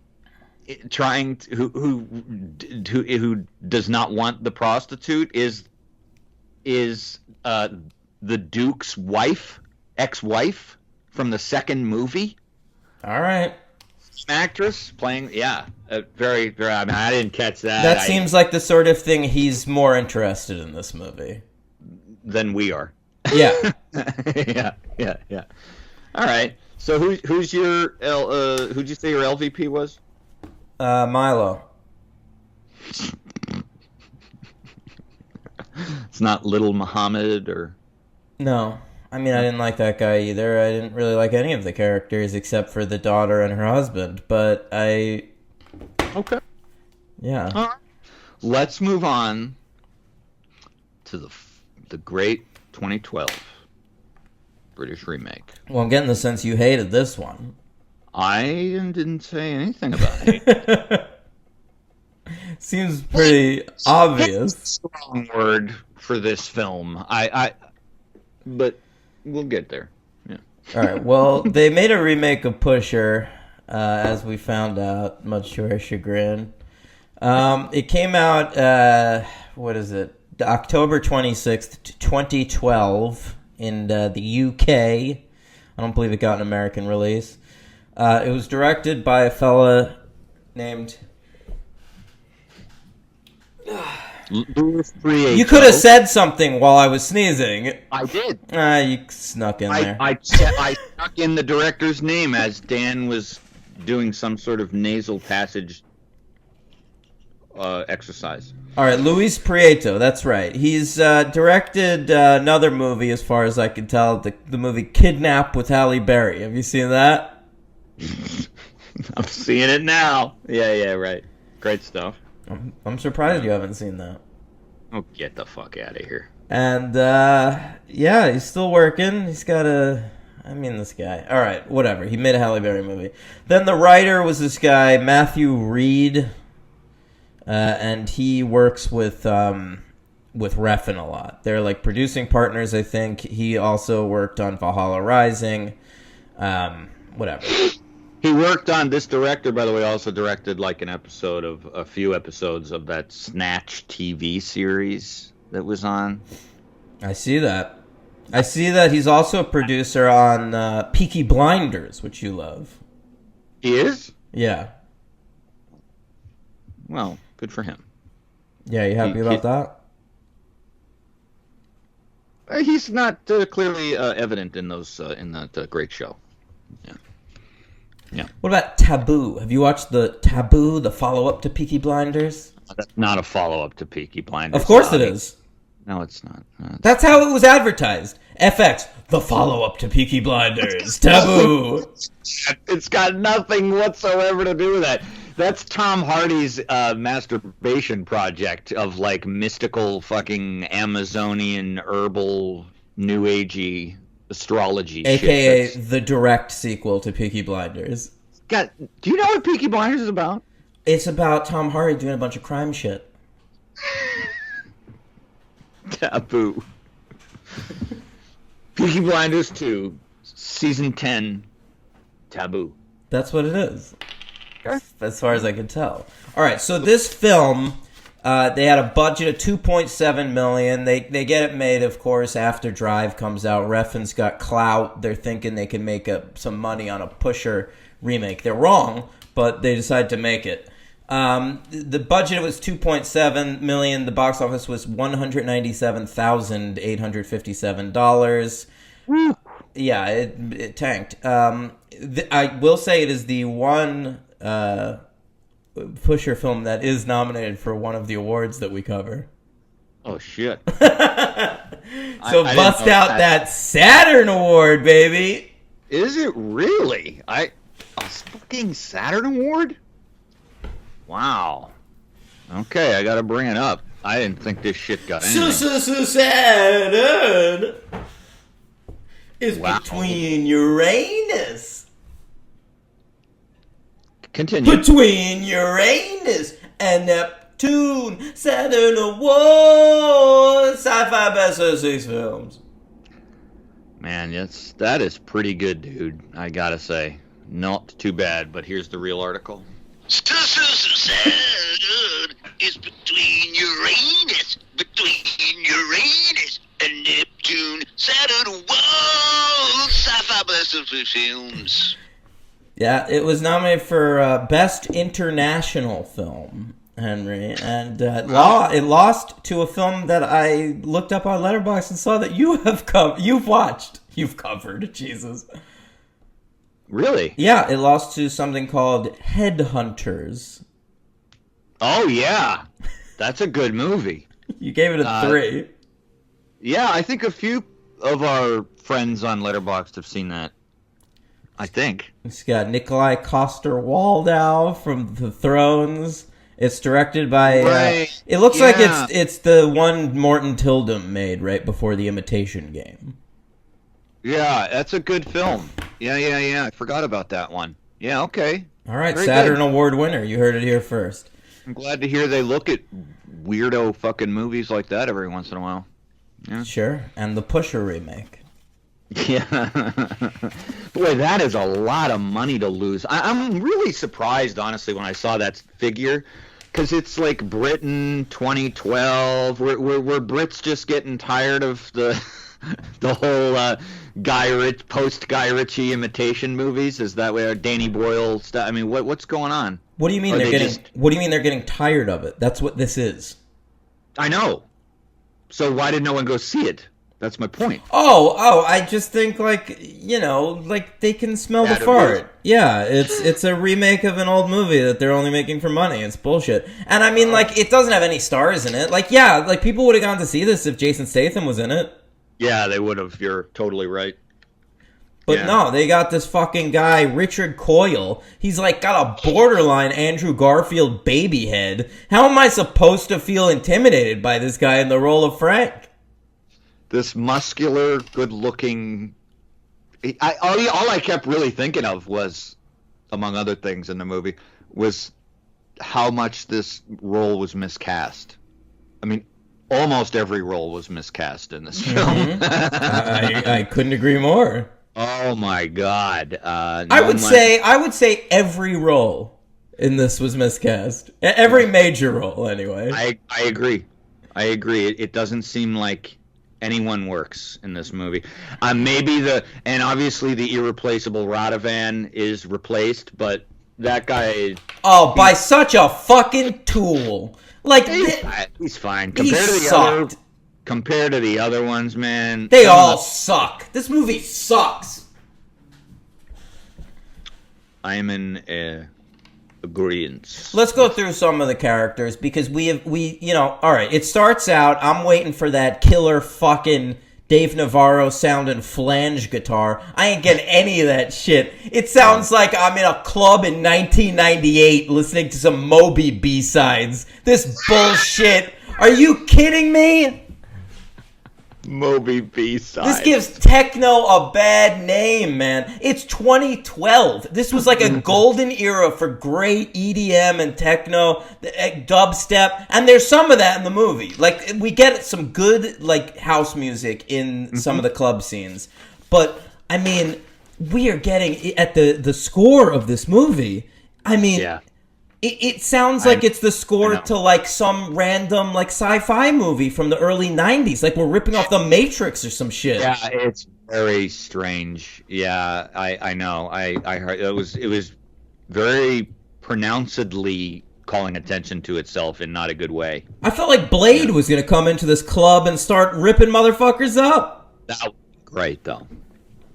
trying to, who does not want the prostitute is the Duke's ex-wife from the second movie. All right. Actress playing, very, very. I mean, I didn't catch that. That seems like the sort of thing he's more interested in this movie than we are. Yeah. yeah. All right. So who's your who'd you say your LVP was? Milo. It's not Little Muhammad or. No. I mean, I didn't like that guy either. I didn't really like any of the characters except for the daughter and her husband. But I... Okay. Yeah. All right. Let's move on to the great 2012 British remake. Well, I'm getting the sense you hated this one. I didn't say anything about it. Seems pretty obvious. Strong word for this film. But we'll get there. Yeah. All right. Well, they made a remake of Pusher, as we found out, much to our chagrin. It came out, October 26th, 2012 in the UK. I don't believe it got an American release. It was directed by a fella named... Louis Prieto. You could have said something while I was sneezing. I did. You snuck in there. I stuck in the director's name as Dan was doing some sort of nasal passage exercise. All right, Luis Prieto, that's right. He's directed another movie, as far as I can tell, the movie Kidnap with Halle Berry. Have you seen that? I'm seeing it now. Yeah, right. Great stuff. I'm surprised you haven't seen that. Oh, get the fuck out of here. And, he's still working. He's got this guy. All right, whatever. He made a Halle Berry movie. Then the writer was this guy, Matthew Reed, and he works with Refn a lot. They're like producing partners, I think. He also worked on Valhalla Rising. Whatever. He worked on, this director, by the way, also directed like a few episodes of that Snatch TV series that was on. I see that. He's also a producer on Peaky Blinders, which you love. He is? Yeah. Well, good for him. Yeah, you happy about that? He's not clearly evident in that great show. Yeah. Yeah. What about Taboo? Have you watched the Taboo, the follow-up to Peaky Blinders? That's not a follow-up to Peaky Blinders. Of course it is. No, it's not. That's how it was advertised. FX, the follow-up to Peaky Blinders. Taboo. It's got nothing whatsoever to do with that. That's Tom Hardy's masturbation project of like mystical fucking Amazonian herbal new agey astrology AKA shit. the direct sequel to Peaky Blinders. God, do you know what Peaky Blinders is about? It's about Tom Hardy doing a bunch of crime shit. Taboo. Peaky Blinders 2, Season 10, Taboo. That's what it is. As far as I can tell. All right, so this film, they had a budget of $2.7 million. They get it made, of course, after Drive comes out. Refn's got clout. They're thinking they can make some money on a Pusher remake. They're wrong, but they decide to make it. The budget was $2.7 million. The box office was $197,857. Woo. Yeah, it tanked. I will say it is the one Pusher film that is nominated for one of the awards that we cover. Oh, shit. So I bust out that Saturn Award, baby. Is it really? A fucking Saturn Award? Wow. Okay, I gotta bring it up. I didn't think this shit got anything. Saturn is between Uranus. Continue. Between Uranus and Neptune, Saturn Award, Sci-Fi Best of 6 films. Man, that is pretty good, dude. I gotta say. Not too bad, but here's the real article. Saturn is between Uranus and Neptune. Saturn, whoa, sci-fi blessed films. Yeah, it was nominated for Best International Film, Henry, and it lost to a film that I looked up on Letterboxd and saw that you've covered. Jesus. Really? Yeah, it lost to something called Headhunters. Oh yeah, that's a good movie. You gave it a 3. Yeah, I think a few of our friends on Letterboxd have seen that. I think. It's got Nikolai Coster-Waldau from The Thrones. It's directed by... Right. It looks like it's the one Morton Tildum made right before The Imitation Game. Yeah, that's a good film. Yeah. I forgot about that one. Yeah, okay. All right, Very Saturn good. Award winner. You heard it here first. I'm glad to hear they look at weirdo fucking movies like that every once in a while. Yeah. Sure. And the Pusher remake. Yeah. Boy, that is a lot of money to lose. I'm really surprised, honestly, when I saw that figure. Because it's like Britain 2012. We're Brits just getting tired of the whole post-Guy Ritchie imitation movies? Is that where Danny Boyle stuff? I mean, what's going on? What do you mean What do you mean they're getting tired of it? That's what this is. I know. So why did no one go see it? That's my point. Oh, I just think like they can smell the fart. Yeah, it's a remake of an old movie that they're only making for money. It's bullshit. And I mean, like, it doesn't have any stars in it. Like, yeah, like people would have gone to see this if Jason Statham was in it. Yeah, they would have. You're totally right. But no, they got this fucking guy, Richard Coyle. He's like got a borderline Andrew Garfield baby head. How am I supposed to feel intimidated by this guy in the role of Frank? This muscular, good-looking... All I kept really thinking of was, among other things in the movie, was how much this role was miscast. I mean, almost every role was miscast in this film. I couldn't agree more. Oh my God! I would say every role in this was miscast. Every major role, anyway. I agree. It doesn't seem like anyone works in this movie. And obviously the irreplaceable Radovan is replaced, but that guy. Oh, by such a fucking tool! Like he's fine compared to the other ones, man. They all suck. This movie sucks. I am in agreement. Let's go through some of the characters because we all right, it starts out, I'm waiting for that killer fucking Dave Navarro sounding flange guitar. I ain't getting any of that shit. It sounds like I'm in a club in 1998 listening to some Moby B-sides. This bullshit. Are you kidding me? Moby B-sides. This gives techno a bad name, man. It's 2012. This was like a golden era for great EDM and techno, dubstep, and there's some of that in the movie. Like, we get some good, like, house music in some of the club scenes. But, I mean, we are getting, at the score of this movie, I mean... Yeah. It sounds like it's the score to, like, some random, like, sci-fi movie from the early 90s. Like, we're ripping off The Matrix or some shit. Yeah, it's very strange. Yeah, I know. I heard it was very pronouncedly calling attention to itself in not a good way. I felt like Blade was going to come into this club and start ripping motherfuckers up. That would be great, though.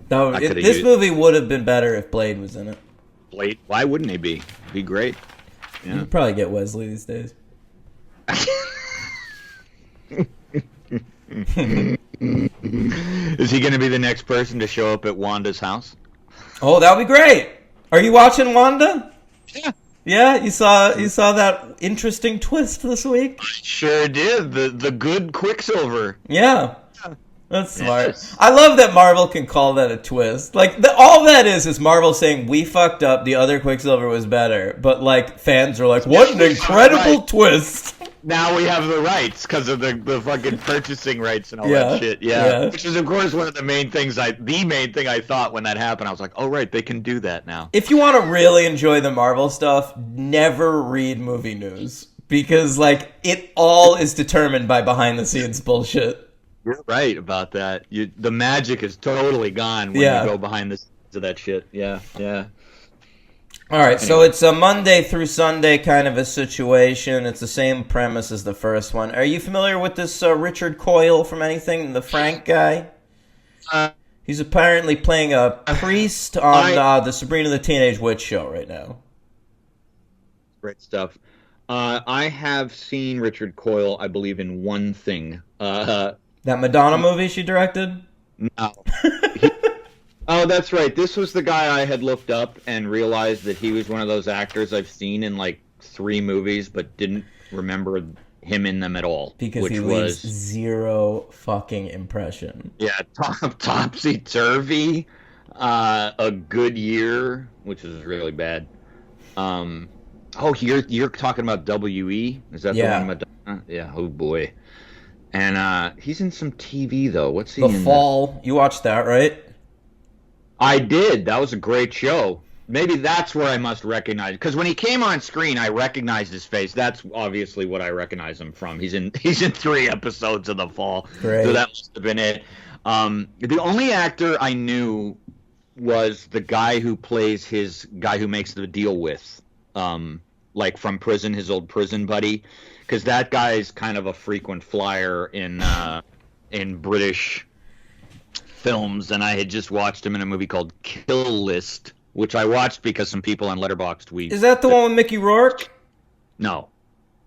This movie would have been better if Blade was in it. Blade? Why wouldn't he be? It'd be great. Yeah. You could probably get Wesley these days. Is he going to be the next person to show up at Wanda's house? Oh, that would be great. Are you watching Wanda? Yeah. Yeah, you saw that interesting twist this week? I sure did. The good Quicksilver. Yeah. That's smart. Yes. I love that Marvel can call that a twist. Like, all that is Marvel saying, we fucked up, the other Quicksilver was better. But, like, fans are like, what an incredible twist. now we have the rights because of the fucking purchasing rights and all Yeah, that shit. yeah. Which is of course one of the main thing I thought when that happened. I was like, oh right, they can do that now. If you want to really enjoy the Marvel stuff, never read movie news. Because, like, it all is determined by behind-the-scenes bullshit. You're right about that. The magic is totally gone when Yeah. you go behind the scenes of that shit. Yeah, yeah. All right, so it's a Monday through Sunday kind of a situation. It's the same premise as the first one. Are you familiar with this Richard Coyle from anything, the Frank guy? He's apparently playing a priest on the Sabrina the Teenage Witch show right now. Great stuff. I have seen Richard Coyle, I believe, in one thing. That Madonna movie she directed? No. Oh, that's right. This was the guy I had looked up and realized that he was one of those actors I've seen in like 3 movies, but didn't remember him in them at all. Because which he was leaves zero fucking impression. yeah, Topsy Turvy, A Good Year, which is really bad. Oh, you're talking about W.E.? Is that Yeah. the one Madonna? Yeah. Oh boy. And he's in some TV though. What's he The in? Fall, you watched that, right? I did. That was a great show. Maybe that's where I must recognize, because when he came on screen, I recognized his face. That's obviously what I recognize him from. He's in 3 episodes of The Fall, Great. so that must have been it. The only actor I knew was the guy who plays his guy who makes the deal with, like from prison, his old prison buddy, because that guy's kind of a frequent flyer in British films, and I had just watched him in a movie called Kill List, which I watched because some people on Letterboxd Is that the one with Mickey Rourke? No.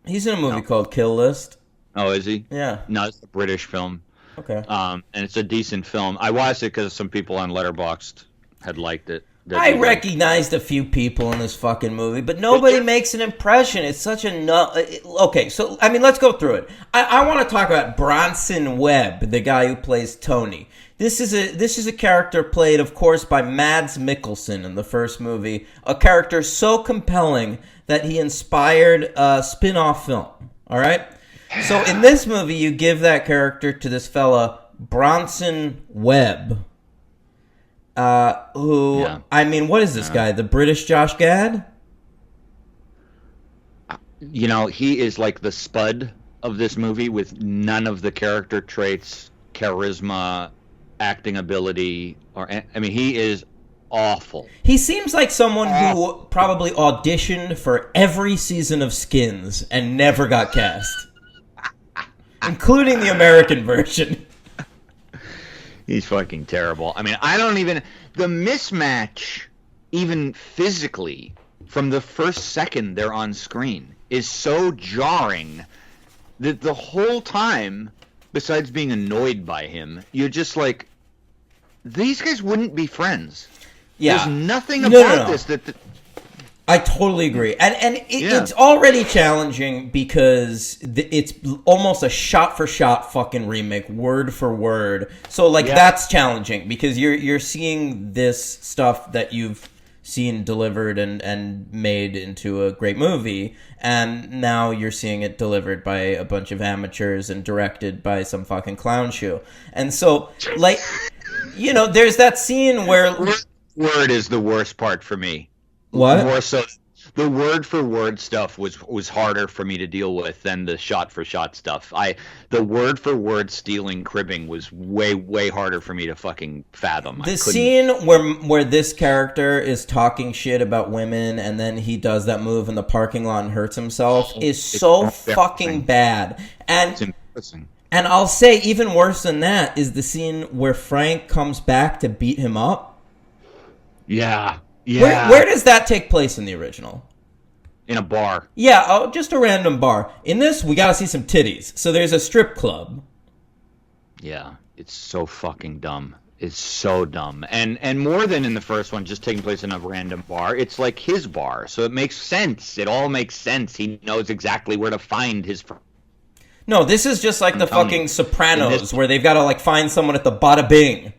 He's in a movie No. called Kill List. Oh, is he? Yeah. No, it's a British film. Okay. And it's a decent film. I watched it because some people on Letterboxd had liked it. I recognized a few people in this fucking movie, but nobody makes an impression. It's such a okay. So I mean, let's go through it. I want to talk about Bronson Webb, the guy who plays Tony. This is a character played, of course, by Mads Mikkelsen in the first movie. A character so compelling that he inspired a spin-off film. All right. So in this movie, you give that character to this fella Bronson Webb. Who, Yeah. I mean, what is this guy? The British Josh Gad? You know, he is like the Spud of this movie with none of the character traits, charisma, acting ability, I mean, he is awful. He seems like someone who probably auditioned for every season of Skins and never got cast. Including the American version. He's fucking terrible. I mean, the mismatch, even physically, from the first second they're on screen, is so jarring that the whole time, besides being annoyed by him, you're just like, these guys wouldn't be friends. Yeah. There's nothing No, about no. this that... I totally agree. And Yeah. it's already challenging because it's almost a shot-for-shot fucking remake, word for word. So, like, Yeah. that's challenging because you're seeing this stuff that you've seen delivered and made into a great movie, and now you're seeing it delivered by a bunch of amateurs and directed by some fucking clown shoe. And so, like, you know, there's that scene where... Word is the worst part for me. What? More so, the word for word stuff was harder for me to deal with than the shot for shot stuff. The word for word stealing cribbing was way harder for me to fucking fathom. The scene where this character is talking shit about women and then he does that move in the parking lot and hurts himself is so fucking bad. It's embarrassing. And I'll say even worse than that is the scene where Frank comes back to beat him up. Yeah. Yeah. Where does that take place in the original? In a bar. Yeah, just a random bar. In this, we gotta see some titties. So there's a strip club. Yeah. It's so fucking dumb. It's so dumb. And more than in the first one, just taking place in a random bar, it's like his bar. So it makes sense. It all makes sense. He knows exactly where to find his friend. No, this is just like the telling fucking you. Sopranos, where they've gotta, like, find someone at the Bada Bing.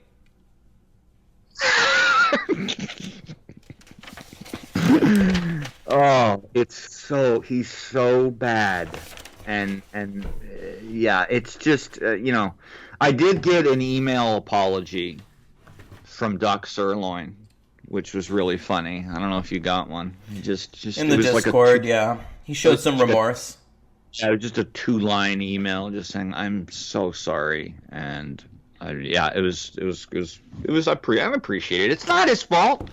Oh, he's so bad. yeah, it's just I did get an email apology from Doc Sirloin, which was really funny. I don't know if you got one. Just In the it was Discord, yeah. He showed some remorse. it was just a 2-line email, just saying I'm so sorry, and it was I appreciate it. It's not his fault.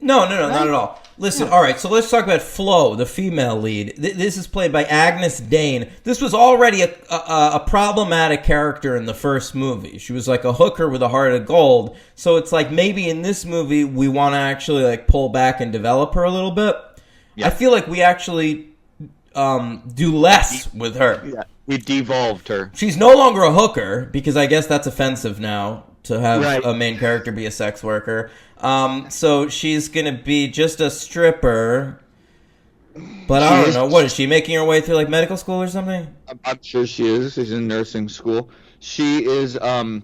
No, not at all. Listen, all right, so let's talk about Flo, the female lead. This is played by Agnes Dane. This was already a problematic character in the first movie. She was like a hooker with a heart of gold. So it's like maybe in this movie we want to actually like pull back and develop her a little bit. Yeah. I feel like we actually do less with her. Yeah, we devolved her. She's no longer a hooker, because I guess that's offensive now to have a main character be a sex worker. So she's gonna be just a stripper. But I don't know. What is she making her way through like medical school or something? I'm sure she is. She's in nursing school. She is the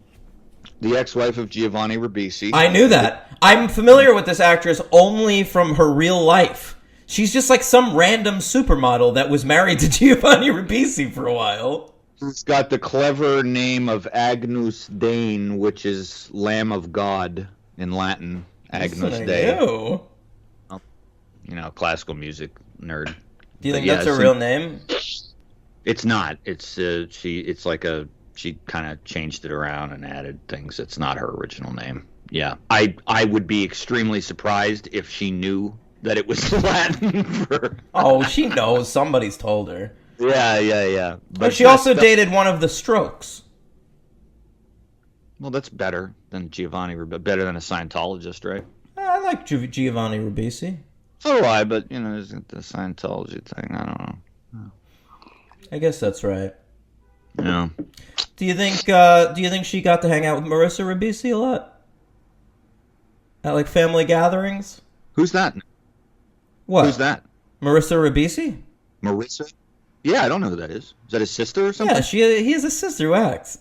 ex-wife of Giovanni Ribisi. I knew that. I'm familiar with this actress only from her real life. She's just like some random supermodel that was married to Giovanni Ribisi for a while. She's got the clever name of Agnus Dei, which is Lamb of God in Latin. Agnus Dei. Classical music nerd. Do you think that's her real name? It's not. It's It's like she kind of changed it around and added things. It's not her original name. Yeah, I would be extremely surprised if she knew that it was Latin for... Oh, she knows. Somebody's told her. Yeah. But she also dated one of the Strokes. Well, that's better than Giovanni, better than a Scientologist, right? I like Giovanni Ribisi. So do I, but, isn't the Scientology thing? I don't know. I guess that's right. Yeah. Do you think she got to hang out with Marissa Ribisi a lot? At, like, family gatherings? Who's that? What? Who's that? Marissa Ribisi? Marissa? Yeah, I don't know who that is. Is that his sister or something? Yeah, he has a sister who acts.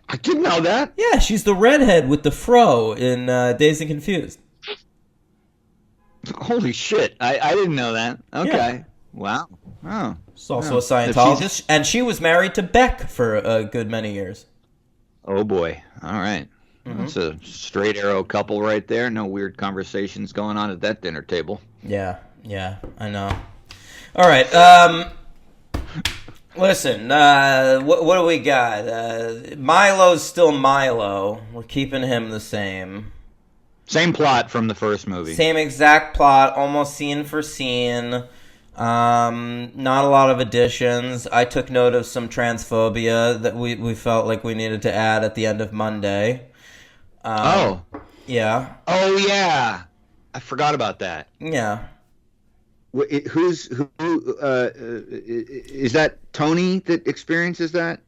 I didn't know that. Yeah, she's the redhead with the fro in Dazed and Confused. Holy shit. I didn't know that. Okay. Yeah. Wow. Oh. She's also a Scientologist, and she was married to Beck for a good many years. Oh, boy. All right. Mm-hmm. That's a straight arrow couple right there. No weird conversations going on at that dinner table. Yeah, I know. All right. Listen, what do we got? Milo's still Milo. We're keeping him the same. Same plot from the first movie. Same exact plot, almost scene for scene. Not a lot of additions. I took note of some transphobia that we felt like we needed to add at the end of Monday. Yeah. Oh, yeah. I forgot about that. Yeah. Who is that Tony that experiences that?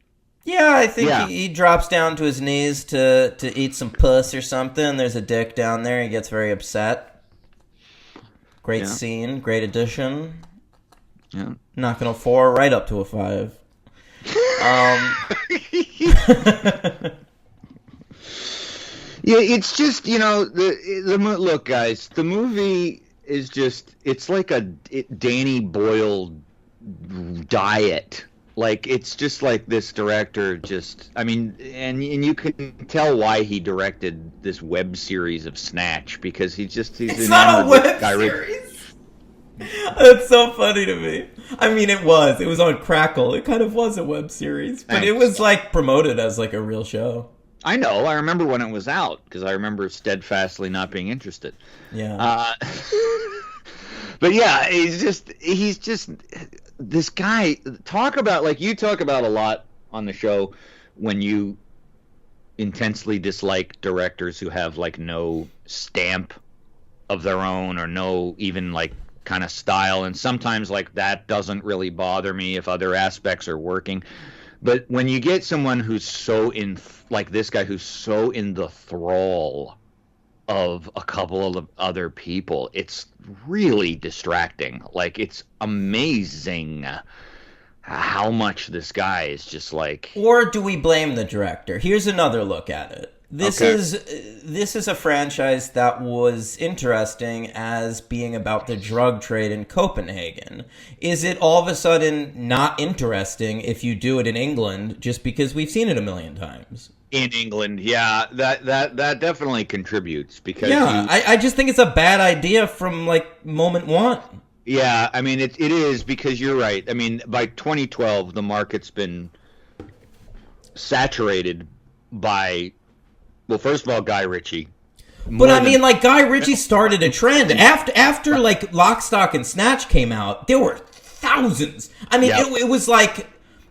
Yeah, I think he drops down to his knees to eat some puss or something. There's a dick down there. He gets very upset. Great scene. Great addition. Yeah. Knocking a 4 right up to a 5. Yeah, it's just, look, guys, the movie is just, it's like a Danny Boyle diet. Like, it's just like this director and you can tell why he directed this web series of Snatch, because it's not a web series. That's so funny to me. I mean, it was on Crackle. It kind of was a web series, but it was like promoted as like a real show. I know. I remember when it was out, because I remember steadfastly not being interested. Yeah. But yeah, he's just this guy. You talk about a lot on the show when you intensely dislike directors who have like no stamp of their own or no even like kind of style, and sometimes like that doesn't really bother me if other aspects are working. But when you get someone who's like this guy, who's so in the thrall of a couple of other people, it's really distracting. Like, it's amazing how much this guy is just like... Or do we blame the director? Here's another look at it. This Okay. is a franchise that was interesting as being about the drug trade in Copenhagen. Is it all of a sudden not interesting if you do it in England just because we've seen it a million times? In England, yeah, that definitely contributes because Yeah, I just think it's a bad idea from like moment one. yeah, I mean it is because you're right. I mean by 2012 the market's been saturated by, well, first of all, Guy Ritchie. But I mean, like, Guy Ritchie started a trend. After like, Lock, Stock, and Snatch came out, there were thousands. I mean, Yep. it was like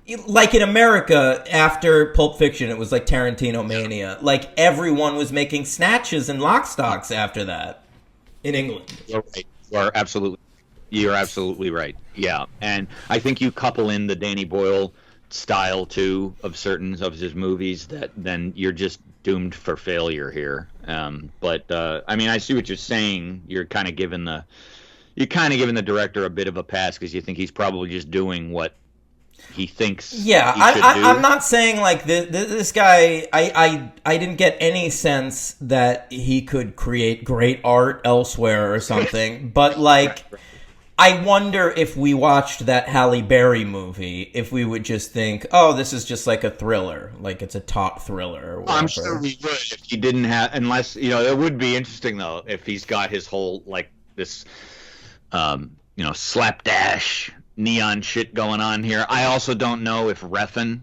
in America, after Pulp Fiction, it was like Tarantino Mania. Like, everyone was making Snatches and Lock, Stocks after that in England. You're right. You're absolutely right. Yeah, and I think you couple in the Danny Boyle style too of certain of his movies that then you're just doomed for failure here. But I mean, I see what you're saying. You're kind of giving the director a bit of a pass because you think he's probably just doing what he thinks. Yeah, he should do. I'm not saying like this guy. I didn't get any sense that he could create great art elsewhere or something. But like, I wonder if we watched that Halle Berry movie, if we would just think, oh, this is just like a thriller, like it's a top thriller or whatever. I'm sure we would if he didn't have, unless, you know, it would be interesting though if he's got his whole like this, you know, slapdash neon shit going on here. I also don't know if Refn,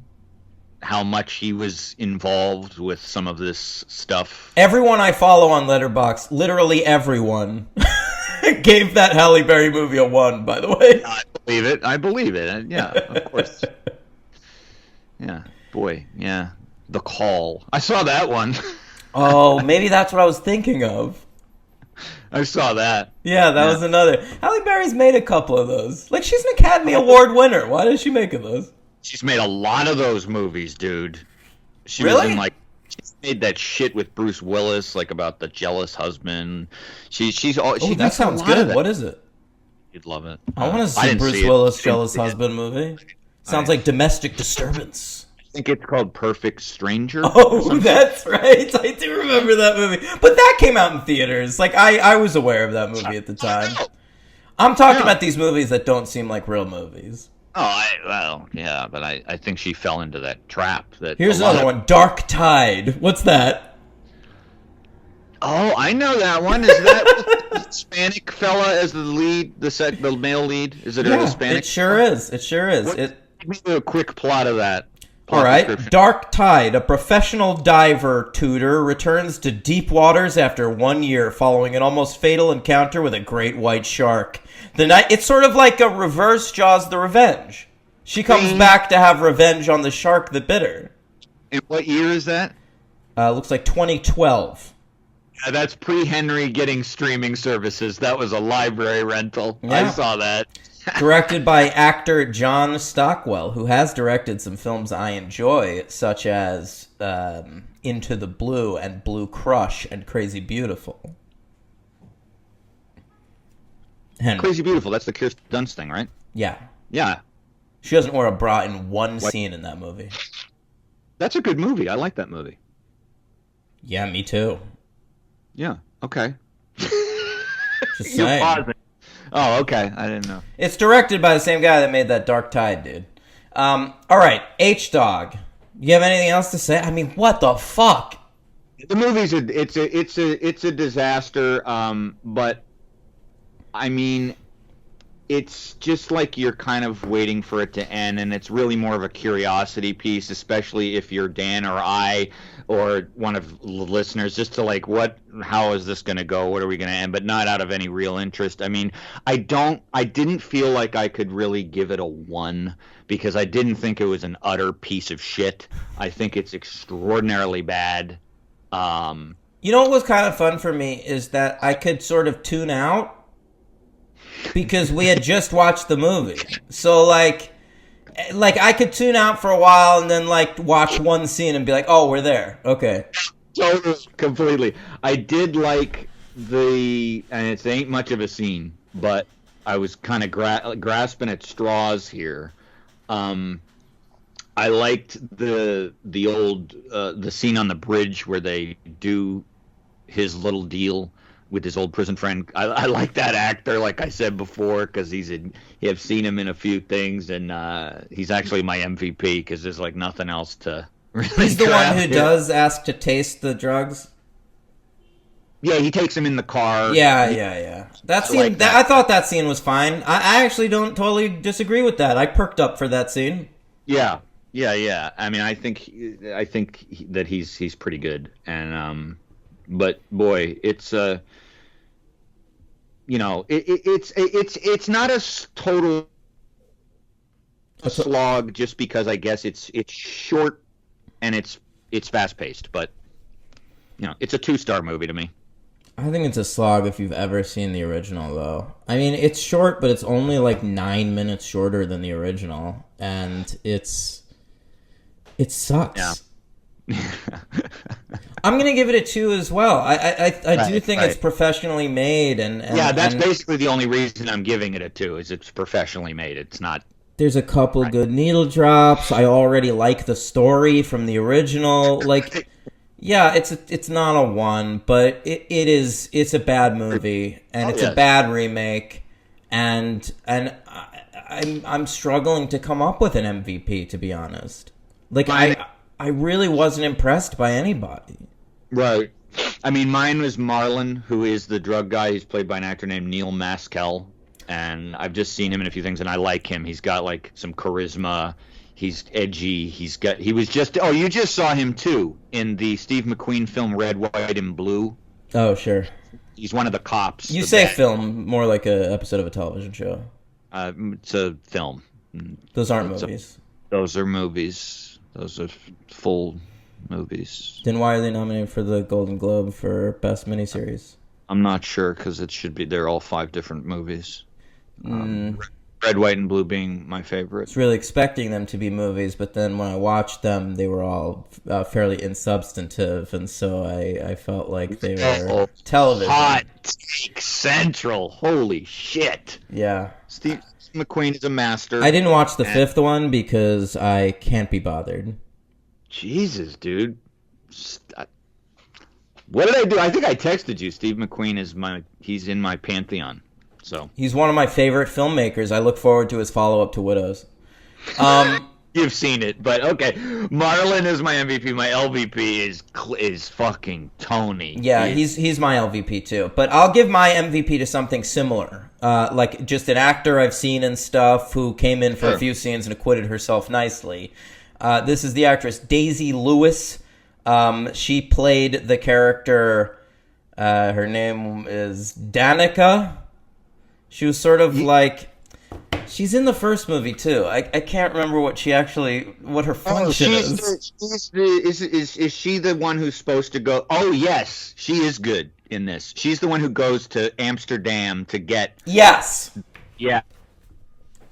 how much he was involved with some of this stuff. Everyone I follow on Letterboxd, literally everyone, gave that Halle Berry movie a 1, by the way. I believe it. Yeah, of course. Yeah, boy, yeah. The Call. I saw that one. Oh, maybe that's what I was thinking of. I saw that. Yeah, that was another. Halle Berry's made a couple of those. Like, she's an Academy Award winner. Why does she make those? She's made a lot of those movies, dude. She Really? was in like, she's made that shit with Bruce Willis, like about the jealous husband. She's all. Oh, that sounds good. What is it? You'd love it. I want to see didn't Bruce see it. Willis' I didn't jealous see it. husband movie. Sounds like Domestic Disturbance. I think it's called Perfect Stranger. Oh, that's right. I do remember that movie. But that came out in theaters. Like, I was aware of that movie at the time. I'm talking about these movies that don't seem like real movies. Oh, well, yeah, but I think she fell into that trap. That Here's a lot another one. Dark Tide. What's that? Oh, I know that one. Is that the Hispanic fella as the lead, the male lead? Is it a Hispanic? It sure is. It sure is. Give me a quick plot of that. All right. Dark Tide. A professional diver tutor returns to deep waters after 1 year following an almost fatal encounter with a great white shark. It's sort of like a reverse Jaws the Revenge. She comes back to have revenge on the shark that bit her. And what year is that? Looks like 2012. Yeah, that's pre-Henry getting streaming services. That was a library rental. Yeah. I saw that. Directed by actor John Stockwell, who has directed some films I enjoy, such as Into the Blue and Blue Crush and Crazy Beautiful. Henry. Crazy Beautiful. That's the Kirsten Dunst thing, right? Yeah. Yeah. She doesn't wear a bra in one scene in that movie. That's a good movie. I like that movie. Yeah, me too. Yeah. Okay. Just You're saying. pausing. Oh, okay. I didn't know. It's directed by the same guy that made that Dark Tide, dude. All right, H-Dog. You have anything else to say? I mean, what the fuck? The movie's it's a disaster. But I mean, it's just like you're kind of waiting for it to end, and it's really more of a curiosity piece, especially if you're Dan or I or one of the listeners, just to like, how is this going to go? What are we going to end? But not out of any real interest. I mean, I didn't feel like I could really give it a 1 because I didn't think it was an utter piece of shit. I think it's extraordinarily bad. You know what was kind of fun for me is that I could sort of tune out because we had just watched the movie. So, like I could tune out for a while and then, like, watch one scene and be like, oh, we're there. Okay. Totally, completely. I did like and it ain't much of a scene, but I was kind of grasping at straws here. I I liked the old the scene on the bridge where they do his little deal with his old prison friend. I like that actor, like I said before, because I've seen him in a few things, and he's actually my MVP because there's like nothing else to. Really He's the one who here. does ask to taste the drugs. Yeah, he takes him in the car. Yeah. That scene, like that. I thought that scene was fine. I actually don't totally disagree with that. I perked up for that scene. Yeah. I mean, I think that he's pretty good, and but boy, it's it's not a total slog just because I guess it's short and it's fast paced, but it's a 2-star movie to me. I think it's a slog if you've ever seen the original, though. I mean, it's short, but it's only like 9 minutes shorter than the original, and it sucks. Yeah. I'm gonna give it a 2 as well. I do think right. it's professionally made, and Yeah, that's basically the only reason I'm giving it a 2 is it's professionally made. It's not. There's a couple good needle drops. I already like the story from the original. Like, yeah, it's not a 1, but it's a bad movie, and it's a bad remake, and I'm struggling to come up with an MVP, to be honest. Like, I really wasn't impressed by anybody. Right. I mean, mine was Marlon, who is the drug guy. He's played by an actor named Neil Maskell, and I've just seen him in a few things, and I like him. He's got like some charisma. He's edgy. You just saw him too in the Steve McQueen film Red, White, and Blue. Oh, sure. He's one of the cops. You say film, more like an episode of a television show. It's a film. Those aren't movies. Those are movies. Those are full movies. Then why are they nominated for the Golden Globe for Best Miniseries? I'm not sure because it should be. They're all 5 different movies. Red, White, and Blue being my favorite. I was really expecting them to be movies, but then when I watched them, they were all fairly insubstantive, and so I felt like they were television. Hot Take Central. Holy shit. Yeah. Steve McQueen is a master. I didn't watch the 5th one because I can't be bothered. Jesus, dude. What did I do? I think I texted you. Steve McQueen he's in my pantheon. So he's one of my favorite filmmakers. I look forward to his follow-up to Widows. You've seen it, but okay. Marlon is my MVP. My LVP is fucking Tony. Yeah, he's my LVP too. But I'll give my MVP to something similar, like just an actor I've seen and stuff who came in for a few scenes and acquitted herself nicely. This is the actress Daisy Lewis. She played the character. Her name is Danica. She was sort of like, she's in the first movie too. I can't remember what her function is. Is she the one who's supposed to go? Oh yes, she is good in this. She's the one who goes to Amsterdam to get. Yes. Yeah.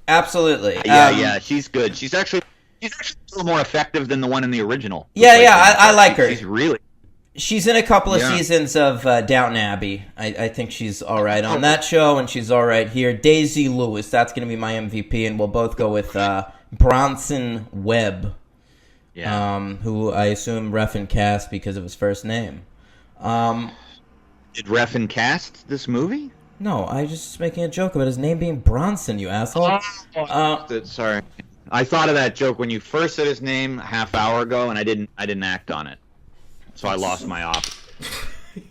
Absolutely. Yeah. She's good. She's actually a little more effective than the one in the original. I like her. She's in a couple of seasons of Downton Abbey. I think she's all right on that show, and she's all right here. Daisy Lewis, that's going to be my MVP, and we'll both go with Bronson Webb, who I assume Refn cast because of his first name. Did Refn cast this movie? No, I was just making a joke about his name being Bronson, you asshole. Sorry. I thought of that joke when you first said his name a half hour ago, and I didn't act on it. So I lost my op.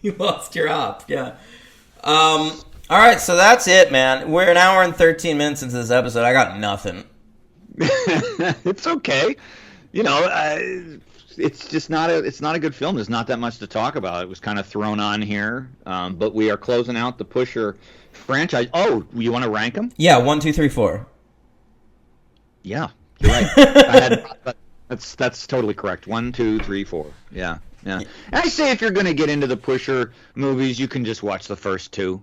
You lost your op, yeah. All right, so that's it, man. We're an hour and 13 minutes into this episode. I got nothing. It's okay. It's just not a good film. There's not that much to talk about. It was kind of thrown on here, but we are closing out the Pusher franchise. Oh, you want to rank them? Yeah, 1, 2, 3, 4. Yeah, you're right. That's totally correct. 1, 2, 3, 4. Yeah. And I say if you're going to get into the Pusher movies, you can just watch the first 2.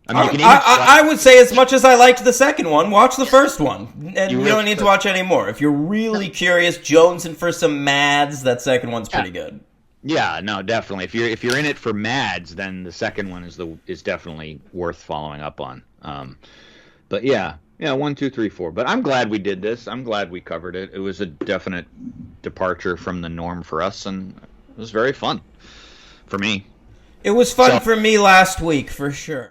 I would say as much as I liked the second one, watch the first one. And you don't need to watch any more. If you're really curious, jonesing for some Mads, that second one's pretty good. Yeah, no, definitely. If you're in it for Mads, then the second one is definitely worth following up on. But yeah, Yeah, 1, 2, 3, 4. But I'm glad we did this. I'm glad we covered it. It was a definite departure from the norm for us, and it was very fun for me. It was fun for me last week, for sure.